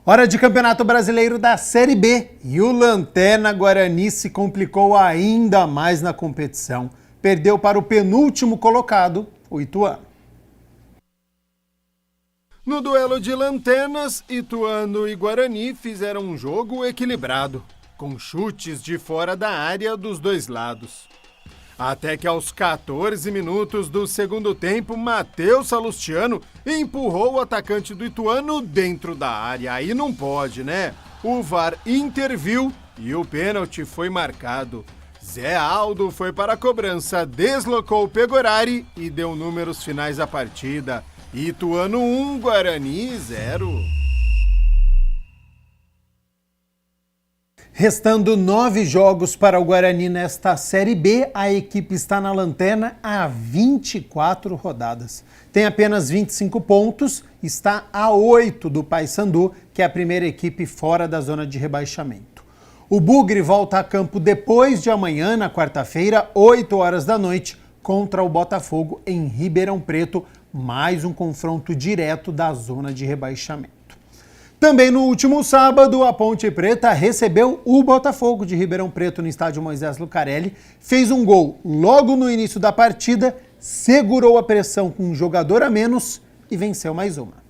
Hora de Campeonato Brasileiro da Série B e o Lanterna Guarani se complicou ainda mais na competição. Perdeu para o penúltimo colocado, o Ituano. No duelo de lanternas, Ituano e Guarani fizeram um jogo equilibrado, com chutes de fora da área dos dois lados. Até que aos 14 minutos do segundo tempo, Matheus Salustiano empurrou o atacante do Ituano dentro da área. Aí não pode, né? O VAR interviu e o pênalti foi marcado. Zé Aldo foi para a cobrança, deslocou o Pegorari e deu números finais à partida. Ituano 1, Guarani 0. Restando 9 jogos para o Guarani nesta Série B, a equipe está na lanterna há 24 rodadas. Tem apenas 25 pontos, está a 8 do Paysandu, que é a primeira equipe fora da zona de rebaixamento. O Bugre volta a campo depois de amanhã, na quarta-feira, 8 horas da noite, contra o Botafogo em Ribeirão Preto, mais um confronto direto da zona de rebaixamento. Também no último sábado, a Ponte Preta recebeu o Botafogo de Ribeirão Preto no estádio Moisés Lucarelli, fez um gol logo no início da partida, segurou a pressão com um jogador a menos e venceu mais uma.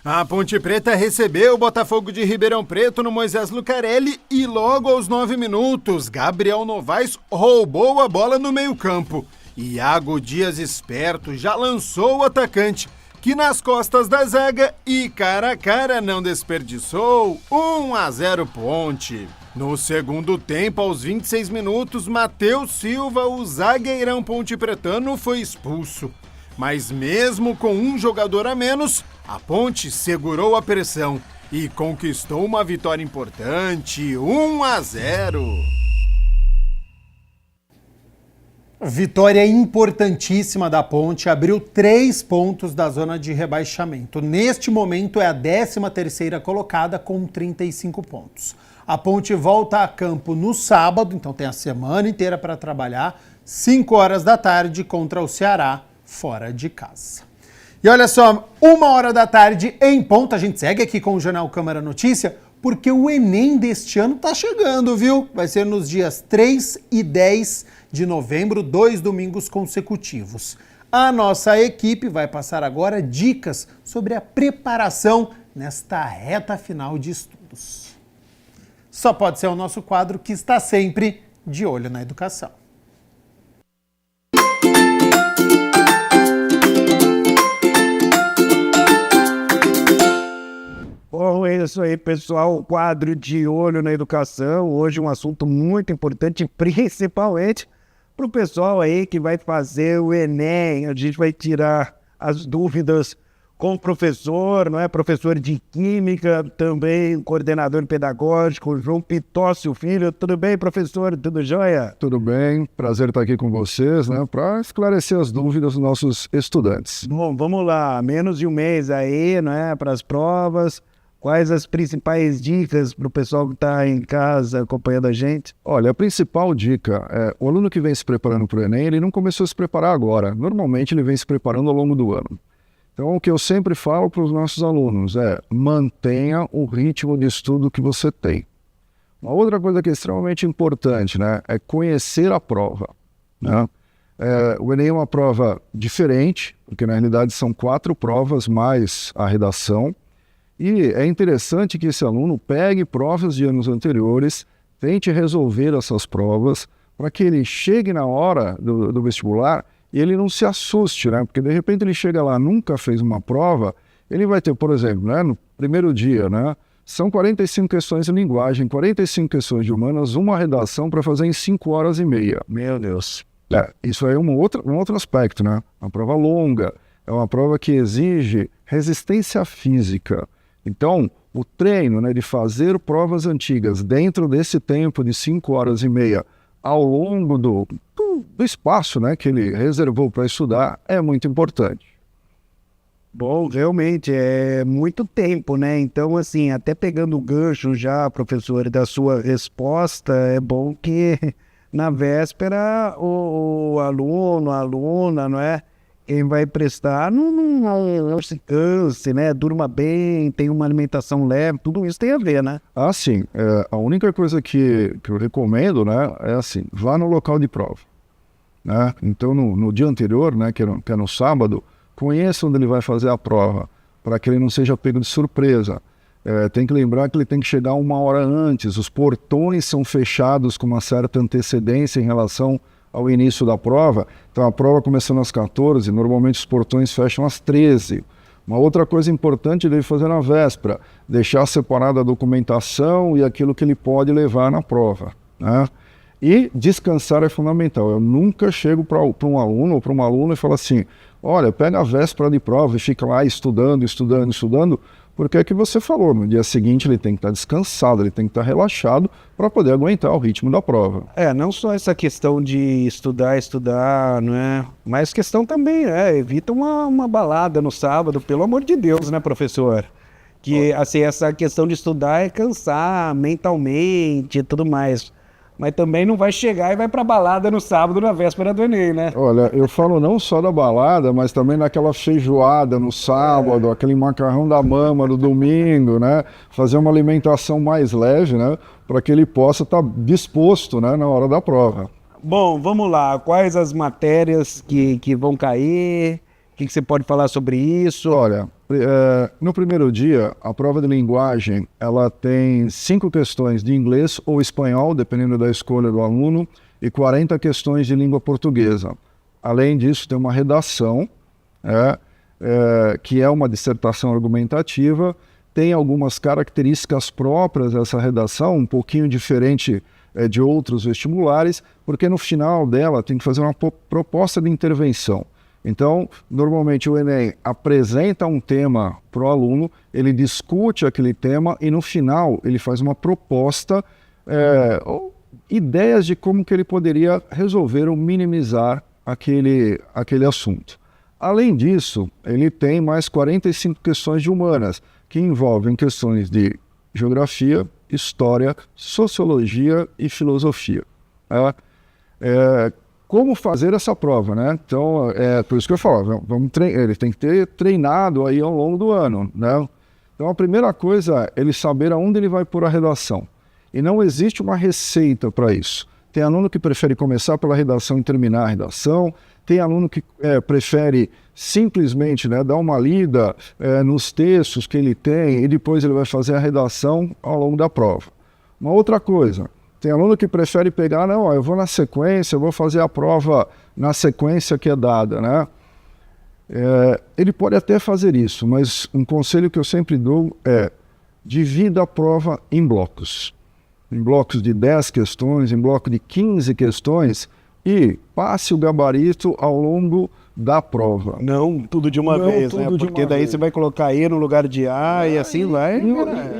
A Ponte Preta recebeu o Botafogo de Ribeirão Preto no Moisés Lucarelli e logo aos 9 minutos, Gabriel Novaes roubou a bola no meio-campo. Iago Dias, esperto, já lançou o atacante, que nas costas da zaga e cara a cara não desperdiçou. 1-0 Ponte. No segundo tempo, aos 26 minutos, Matheus Silva, o zagueirão pontepretano, foi expulso. Mas mesmo com um jogador a menos, a Ponte segurou a pressão e conquistou uma vitória importante, 1-0. Vitória importantíssima da Ponte, abriu 3 pontos da zona de rebaixamento. Neste momento é a 13ª colocada com 35 pontos. A Ponte volta a campo no sábado, então tem a semana inteira para trabalhar, 5 horas da tarde contra o Ceará, fora de casa. E olha só, 1h da tarde em ponto, a gente segue aqui com o Jornal Câmara Notícia, porque o Enem deste ano tá chegando, viu? Vai ser nos dias 3 e 10 de novembro, 2 domingos consecutivos. A nossa equipe vai passar agora dicas sobre a preparação nesta reta final de estudos. Só pode ser o nosso quadro que está sempre de olho na educação. Bom, é isso aí, pessoal. O quadro de olho na educação. Hoje um assunto muito importante, principalmente para o pessoal aí que vai fazer o Enem. A gente vai tirar as dúvidas com o professor, não é? Professor de Química, também coordenador pedagógico, João Pitócio Filho. Tudo bem, professor? Tudo jóia? Tudo bem. Prazer estar aqui com vocês, né? Para esclarecer as dúvidas dos nossos estudantes. Bom, vamos lá. Menos de um mês aí, não é? Para as provas. Quais as principais dicas para o pessoal que está em casa acompanhando a gente? Olha, a principal dica é o aluno que vem se preparando para o Enem, ele não começou a se preparar agora. Normalmente ele vem se preparando ao longo do ano. Então o que eu sempre falo para os nossos alunos é mantenha o ritmo de estudo que você tem. Uma outra coisa que é extremamente importante, né, é conhecer a prova, né? O Enem é uma prova diferente, porque na realidade são 4 provas mais a redação. E é interessante que esse aluno pegue provas de anos anteriores, tente resolver essas provas, para que ele chegue na hora do vestibular e ele não se assuste, né? Porque de repente ele chega lá, nunca fez uma prova, ele vai ter, por exemplo, né, no primeiro dia, né, são 45 questões de linguagem, 45 questões de humanas, uma redação para fazer em 5 horas e meia. Meu Deus. Isso aí é um outro aspecto, né? Uma prova longa, é uma prova que exige resistência física. Então, o treino, né, de fazer provas antigas dentro desse tempo de 5 horas e meia ao longo do espaço, né, que ele reservou para estudar é muito importante. Bom, realmente é muito tempo, né? Então, assim, até pegando o gancho já, professor, da sua resposta, é bom que na véspera o aluno, a aluna, não é? Quem vai prestar não se canse, né? Durma bem, tem uma alimentação leve, tudo isso tem a ver, né? Ah, sim. A única coisa que eu recomendo, né, é assim, vá no local de prova, né? Então, no dia anterior, né, que é no sábado, conheça onde ele vai fazer a prova, para que ele não seja pego de surpresa. Tem que lembrar que ele tem que chegar 1 hora antes, os portões são fechados com uma certa antecedência em relação ao início da prova, então a prova começando às 14, normalmente os portões fecham às 13. Uma outra coisa importante ele deve fazer na véspera, deixar separada a documentação e aquilo que ele pode levar na prova, né? E descansar é fundamental. Eu nunca chego para um aluno ou para uma aluna e falo assim, olha, pega a véspera de prova e fica lá estudando, porque é que você falou, no dia seguinte ele tem que estar descansado, ele tem que estar relaxado para poder aguentar o ritmo da prova. Não só essa questão de estudar, não é? Mas questão também, evita uma balada no sábado, pelo amor de Deus, né, professor? Que, assim, essa questão de estudar é cansar mentalmente e tudo mais. Mas também não vai chegar e vai pra balada no sábado, na véspera do Enem, né? Olha, eu falo não só da balada, mas também daquela feijoada no sábado, aquele macarrão da mama no domingo, né? Fazer uma alimentação mais leve, né? Para que ele possa estar disposto, né? Na hora da prova. Bom, vamos lá. Quais as matérias que vão cair? O que você pode falar sobre isso? Olha, no primeiro dia, a prova de linguagem, ela tem 5 questões de inglês ou espanhol, dependendo da escolha do aluno, e 40 questões de língua portuguesa. Além disso, tem uma redação, que é uma dissertação argumentativa, tem algumas características próprias dessa redação, um pouquinho diferente de outros vestibulares, porque no final dela tem que fazer uma proposta de intervenção. Então, normalmente o Enem apresenta um tema para o aluno, ele discute aquele tema e no final ele faz uma proposta, ou ideias de como que ele poderia resolver ou minimizar aquele assunto. Além disso, ele tem mais 45 questões de humanas, que envolvem questões de geografia, história, sociologia e filosofia. Como fazer essa prova, né? Então, por isso que eu falo, ele tem que ter treinado aí ao longo do ano, né? Então, a primeira coisa é ele saber aonde ele vai pôr a redação. E não existe uma receita para isso. Tem aluno que prefere começar pela redação e terminar a redação, tem aluno que prefere simplesmente, né, dar uma lida nos textos que ele tem e depois ele vai fazer a redação ao longo da prova. Uma outra coisa, tem aluno que prefere pegar, não, eu vou na sequência, eu vou fazer a prova na sequência que é dada, né? Ele pode até fazer isso, mas um conselho que eu sempre dou é divida a prova em blocos de 10 questões, em bloco de 15 questões e passe o gabarito ao longo da prova. Não tudo de uma vez, né? Porque daí você vai colocar E no lugar de A e assim vai.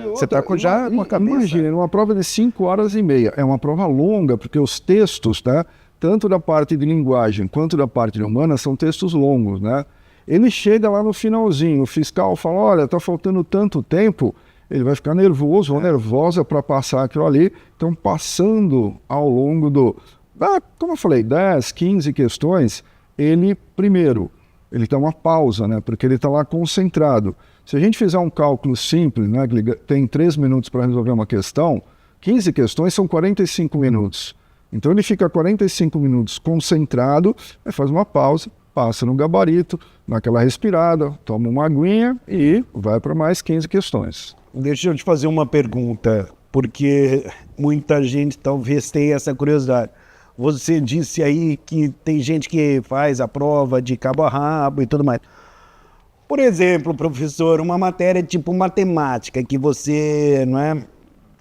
Você está já com a cabeça. Imagina, numa prova de 5 horas e meia, é uma prova longa, porque os textos, tá? Tanto da parte de linguagem quanto da parte de humana, são textos longos, né? Ele chega lá no finalzinho, o fiscal fala, olha, está faltando tanto tempo, ele vai ficar nervoso ou nervosa para passar aquilo ali. Então, passando ao longo como eu falei, 10, 15 questões, ele dá uma pausa, né? Porque ele está lá concentrado. Se a gente fizer um cálculo simples, né? Que ele tem 3 minutos para resolver uma questão, 15 questões são 45 minutos. Então ele fica 45 minutos concentrado, faz uma pausa, passa no gabarito, naquela respirada, toma uma aguinha e vai para mais 15 questões. Deixa eu te fazer uma pergunta, porque muita gente talvez tenha essa curiosidade. Você disse aí que tem gente que faz a prova de cabo a rabo e tudo mais. Por exemplo, professor, uma matéria tipo matemática, que você, não é,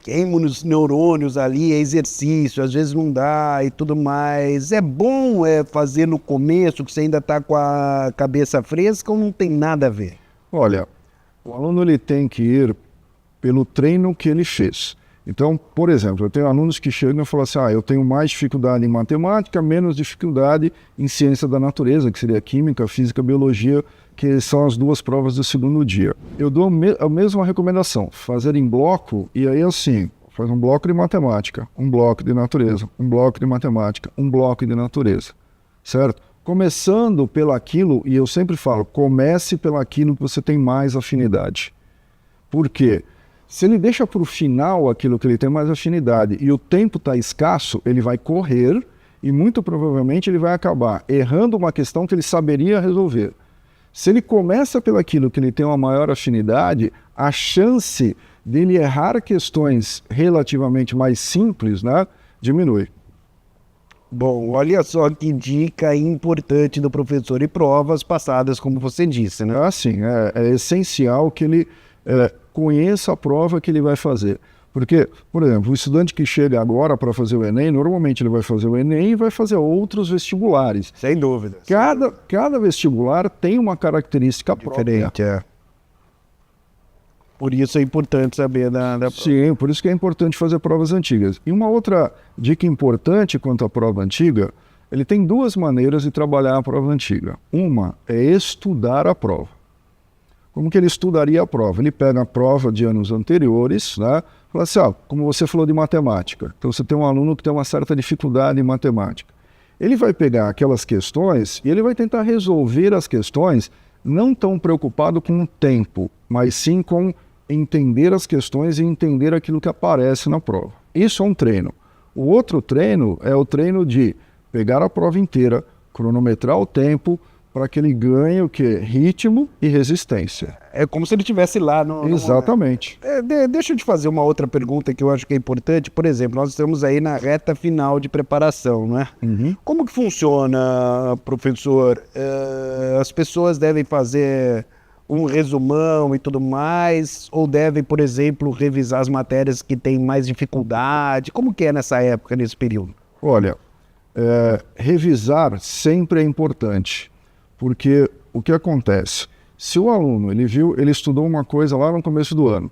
queima os neurônios ali, é exercício, às vezes não dá e tudo mais. É bom fazer no começo, que você ainda está com a cabeça fresca, ou não tem nada a ver? Olha, o aluno ele tem que ir pelo treino que ele fez. Então, por exemplo, eu tenho alunos que chegam e falam assim, eu tenho mais dificuldade em matemática, menos dificuldade em ciência da natureza, que seria química, física, biologia, que são as 2 provas do segundo dia. Eu dou a mesma recomendação, fazer em bloco, e aí assim, faz um bloco de matemática, um bloco de natureza, um bloco de matemática, um bloco de natureza, certo? Começando pelaquilo, e eu sempre falo, comece pelaquilo que você tem mais afinidade. Por quê? Se ele deixa para o final aquilo que ele tem mais afinidade e o tempo está escasso, ele vai correr e muito provavelmente ele vai acabar errando uma questão que ele saberia resolver. Se ele começa pelaquilo que ele tem uma maior afinidade, a chance dele errar questões relativamente mais simples, né, diminui. Bom, olha só que dica importante do professor e provas passadas, como você disse, né? Assim, é essencial que ele conheça a prova que ele vai fazer. Porque, por exemplo, o estudante que chega agora para fazer o Enem, normalmente ele vai fazer o Enem e vai fazer outros vestibulares. Sem dúvida. Cada vestibular tem uma característica diferente, própria. Por isso é importante saber da prova. Sim, por isso que é importante fazer provas antigas. E uma outra dica importante quanto à prova antiga, ele tem duas maneiras de trabalhar a prova antiga. Uma é estudar a prova. Como que ele estudaria a prova? Ele pega a prova de anos anteriores, né? Fala assim, como você falou de matemática. Então você tem um aluno que tem uma certa dificuldade em matemática. Ele vai pegar aquelas questões e ele vai tentar resolver as questões não tão preocupado com o tempo, mas sim com entender as questões e entender aquilo que aparece na prova. Isso é um treino. O outro treino é o treino de pegar a prova inteira, cronometrar o tempo, para que ele ganhe o quê? Ritmo e resistência. É como se ele estivesse lá no... Exatamente. Deixa eu te fazer uma outra pergunta que eu acho que é importante. Por exemplo, nós estamos aí na reta final de preparação, né? Uhum. Como que funciona, professor? As pessoas devem fazer um resumão e tudo mais? Ou devem, por exemplo, revisar as matérias que têm mais dificuldade? Como que é nessa época, nesse período? Olha, revisar sempre é importante. Porque o que acontece? Se o aluno, ele estudou uma coisa lá no começo do ano,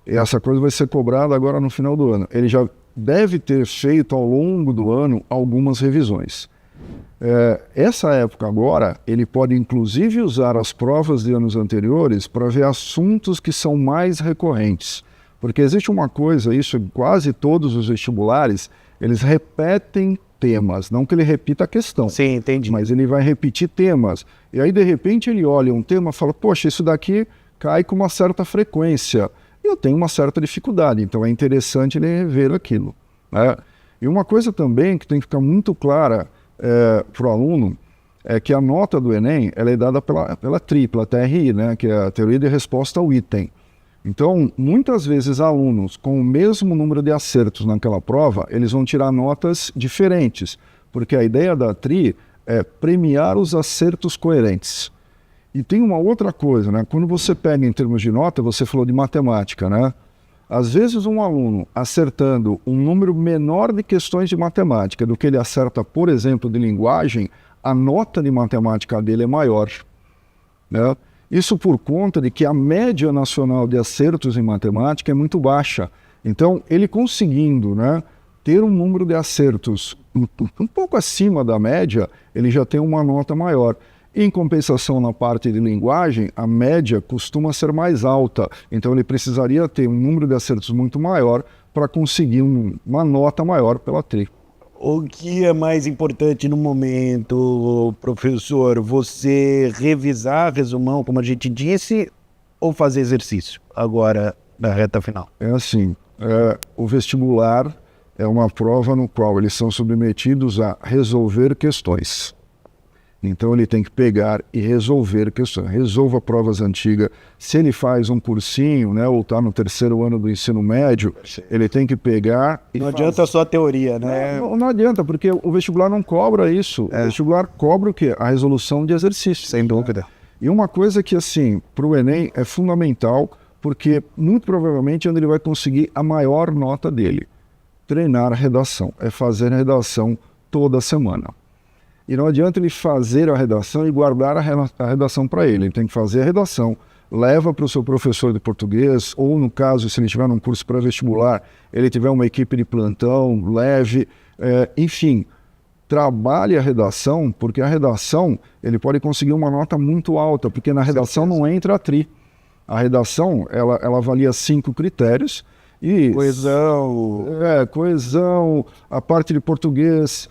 e essa coisa vai ser cobrada agora no final do ano, ele já deve ter feito ao longo do ano algumas revisões. Essa época agora, ele pode inclusive usar as provas de anos anteriores para ver assuntos que são mais recorrentes. Porque existe uma coisa, isso em quase todos os vestibulares, eles repetem temas, não que ele repita a questão. Sim, entendi. Mas ele vai repetir temas. E aí, de repente, ele olha um tema e fala, poxa, isso daqui cai com uma certa frequência. E eu tenho uma certa dificuldade, então é interessante ele rever aquilo, né? E uma coisa também que tem que ficar muito clara para o aluno é que a nota do Enem ela é dada pela TRI, pela TRI, né? Que é a Teoria de Resposta ao Item. Então, muitas vezes, alunos com o mesmo número de acertos naquela prova, eles vão tirar notas diferentes, porque a ideia da TRI é premiar os acertos coerentes. E tem uma outra coisa, né? Quando você pega em termos de nota, você falou de matemática, né? Às vezes, um aluno acertando um número menor de questões de matemática do que ele acerta, por exemplo, de linguagem, a nota de matemática dele é maior, né? Isso por conta de que a média nacional de acertos em matemática é muito baixa. Então, ele conseguindo, né, ter um número de acertos um pouco acima da média, ele já tem uma nota maior. Em compensação, na parte de linguagem, a média costuma ser mais alta. Então, ele precisaria ter um número de acertos muito maior para conseguir uma nota maior pela TRI. O que é mais importante no momento, professor? Você revisar resumão, como a gente disse, ou fazer exercício agora na reta final? É assim, o vestibular é uma prova no qual eles são submetidos a resolver questões. Então ele tem que pegar e resolver questões. Resolva provas antigas. Se ele faz um cursinho, né, ou está no 3º ano do ensino médio, ele tem que pegar e não adianta só a teoria, né? Não adianta, porque o vestibular não cobra isso. O vestibular cobra o quê? A resolução de exercícios. Sem dúvida. E uma coisa que, assim, para o Enem é fundamental, porque muito provavelmente é onde ele vai conseguir a maior nota dele. Treinar a redação. É fazer a redação toda semana. E não adianta ele fazer a redação e guardar a redação para ele. Ele tem que fazer a redação, leva para o seu professor de português, ou no caso, se ele estiver num curso pré-vestibular, ele tiver uma equipe de plantão, leve, enfim, trabalhe a redação, porque a redação, ele pode conseguir uma nota muito alta, porque na redação não entra a TRI. A redação, ela avalia 5 critérios, e coesão, a parte de português,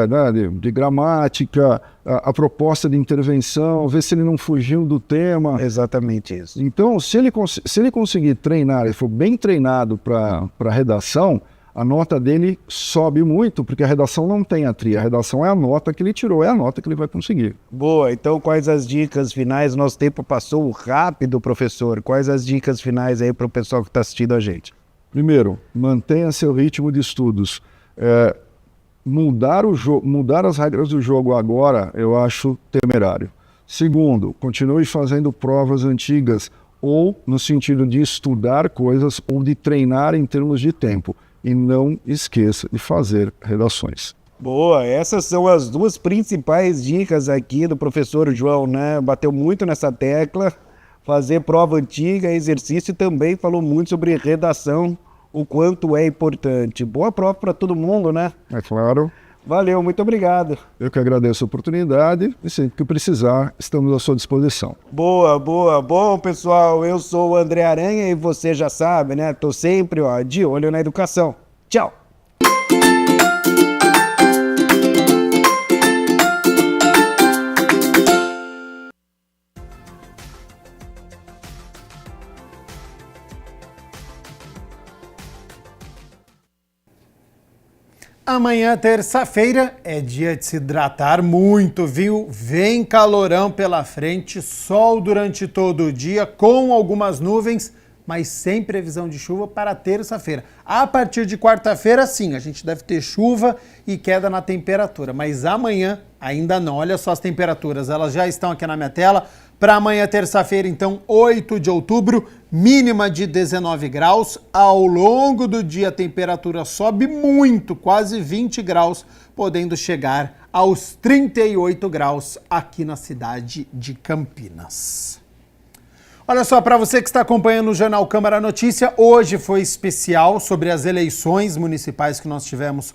né, de gramática, a proposta de intervenção, ver se ele não fugiu do tema. Exatamente isso. Então, se ele conseguir treinar, ele for bem treinado para redação, a nota dele sobe muito, porque a redação não tem a tria. A redação é a nota que ele tirou, é a nota que ele vai conseguir. Boa, então quais as dicas finais? Nosso tempo passou rápido, professor. Quais as dicas finais aí para o pessoal que está assistindo a gente? Primeiro, mantenha seu ritmo de estudos. Mudar as regras do jogo agora, eu acho temerário. Segundo, continue fazendo provas antigas, ou no sentido de estudar coisas ou de treinar em termos de tempo. E não esqueça de fazer redações. Boa, essas são as duas principais dicas aqui do professor João, né? Bateu muito nessa tecla, fazer prova antiga, exercício, e também falou muito sobre redação, o quanto é importante. Boa prova para todo mundo, né? É claro. Valeu, muito obrigado. Eu que agradeço a oportunidade e sempre que precisar, estamos à sua disposição. Boa, boa. Bom, pessoal, eu sou o André Aranha e você já sabe, né? Tô sempre de olho na educação. Tchau! Amanhã, terça-feira, é dia de se hidratar muito, viu? Vem calorão pela frente, sol durante todo o dia, com algumas nuvens, mas sem previsão de chuva para terça-feira. A partir de quarta-feira, sim, a gente deve ter chuva e queda na temperatura, mas amanhã ainda não. Olha só as temperaturas, elas já estão aqui na minha tela. Para amanhã, terça-feira, então, 8 de outubro, mínima de 19 graus. Ao longo do dia, a temperatura sobe muito, quase 20 graus, podendo chegar aos 38 graus aqui na cidade de Campinas. Olha só, para você que está acompanhando o Jornal Câmara Notícia, hoje foi especial sobre as eleições municipais que nós tivemos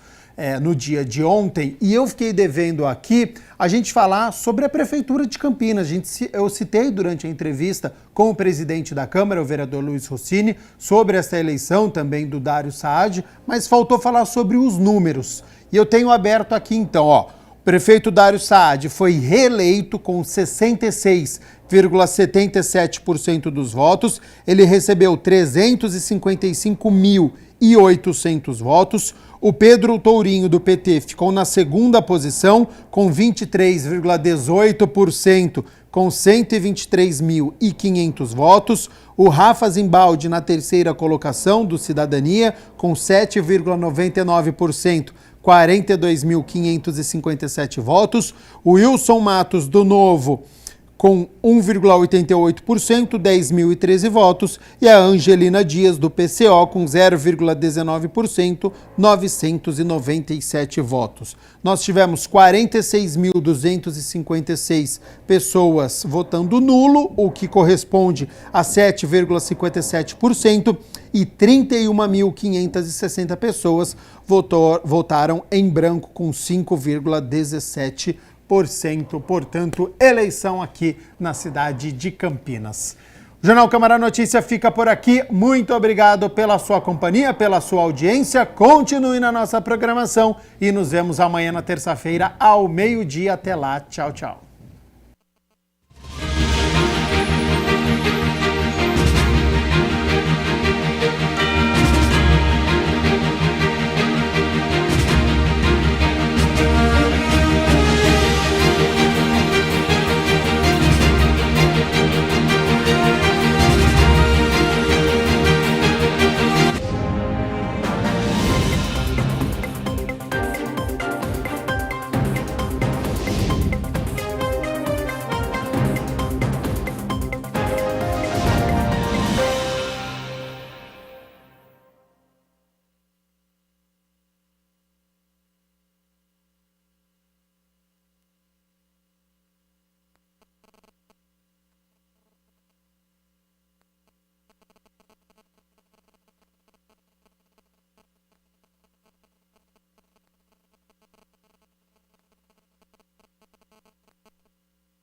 no dia de ontem, e eu fiquei devendo aqui a gente falar sobre a Prefeitura de Campinas. Eu citei durante a entrevista com o presidente da Câmara, o vereador Luiz Rossini, sobre essa eleição também do Dário Saad, mas faltou falar sobre os números. E eu tenho aberto aqui então, ó. O prefeito Dário Saad foi reeleito com 66,77% dos votos. Ele recebeu 355.800 votos. O Pedro Tourinho, do PT, ficou na segunda posição, com 23,18%, com 123.500 votos. O Rafa Zimbaldi, na terceira colocação, do Cidadania, com 7,99%, 42.557 votos. O Wilson Matos, do Novo, com 1,88%, 10.013 votos, e a Angelina Dias, do PCO, com 0,19%, 997 votos. Nós tivemos 46.256 pessoas votando nulo, o que corresponde a 7,57%, e 31.560 pessoas votaram em branco, com 5,17%. Portanto, eleição aqui na cidade de Campinas. O Jornal Câmara Notícia fica por aqui. Muito obrigado pela sua companhia, pela sua audiência. Continue na nossa programação e nos vemos amanhã na terça-feira ao meio-dia. Até lá. Tchau, tchau.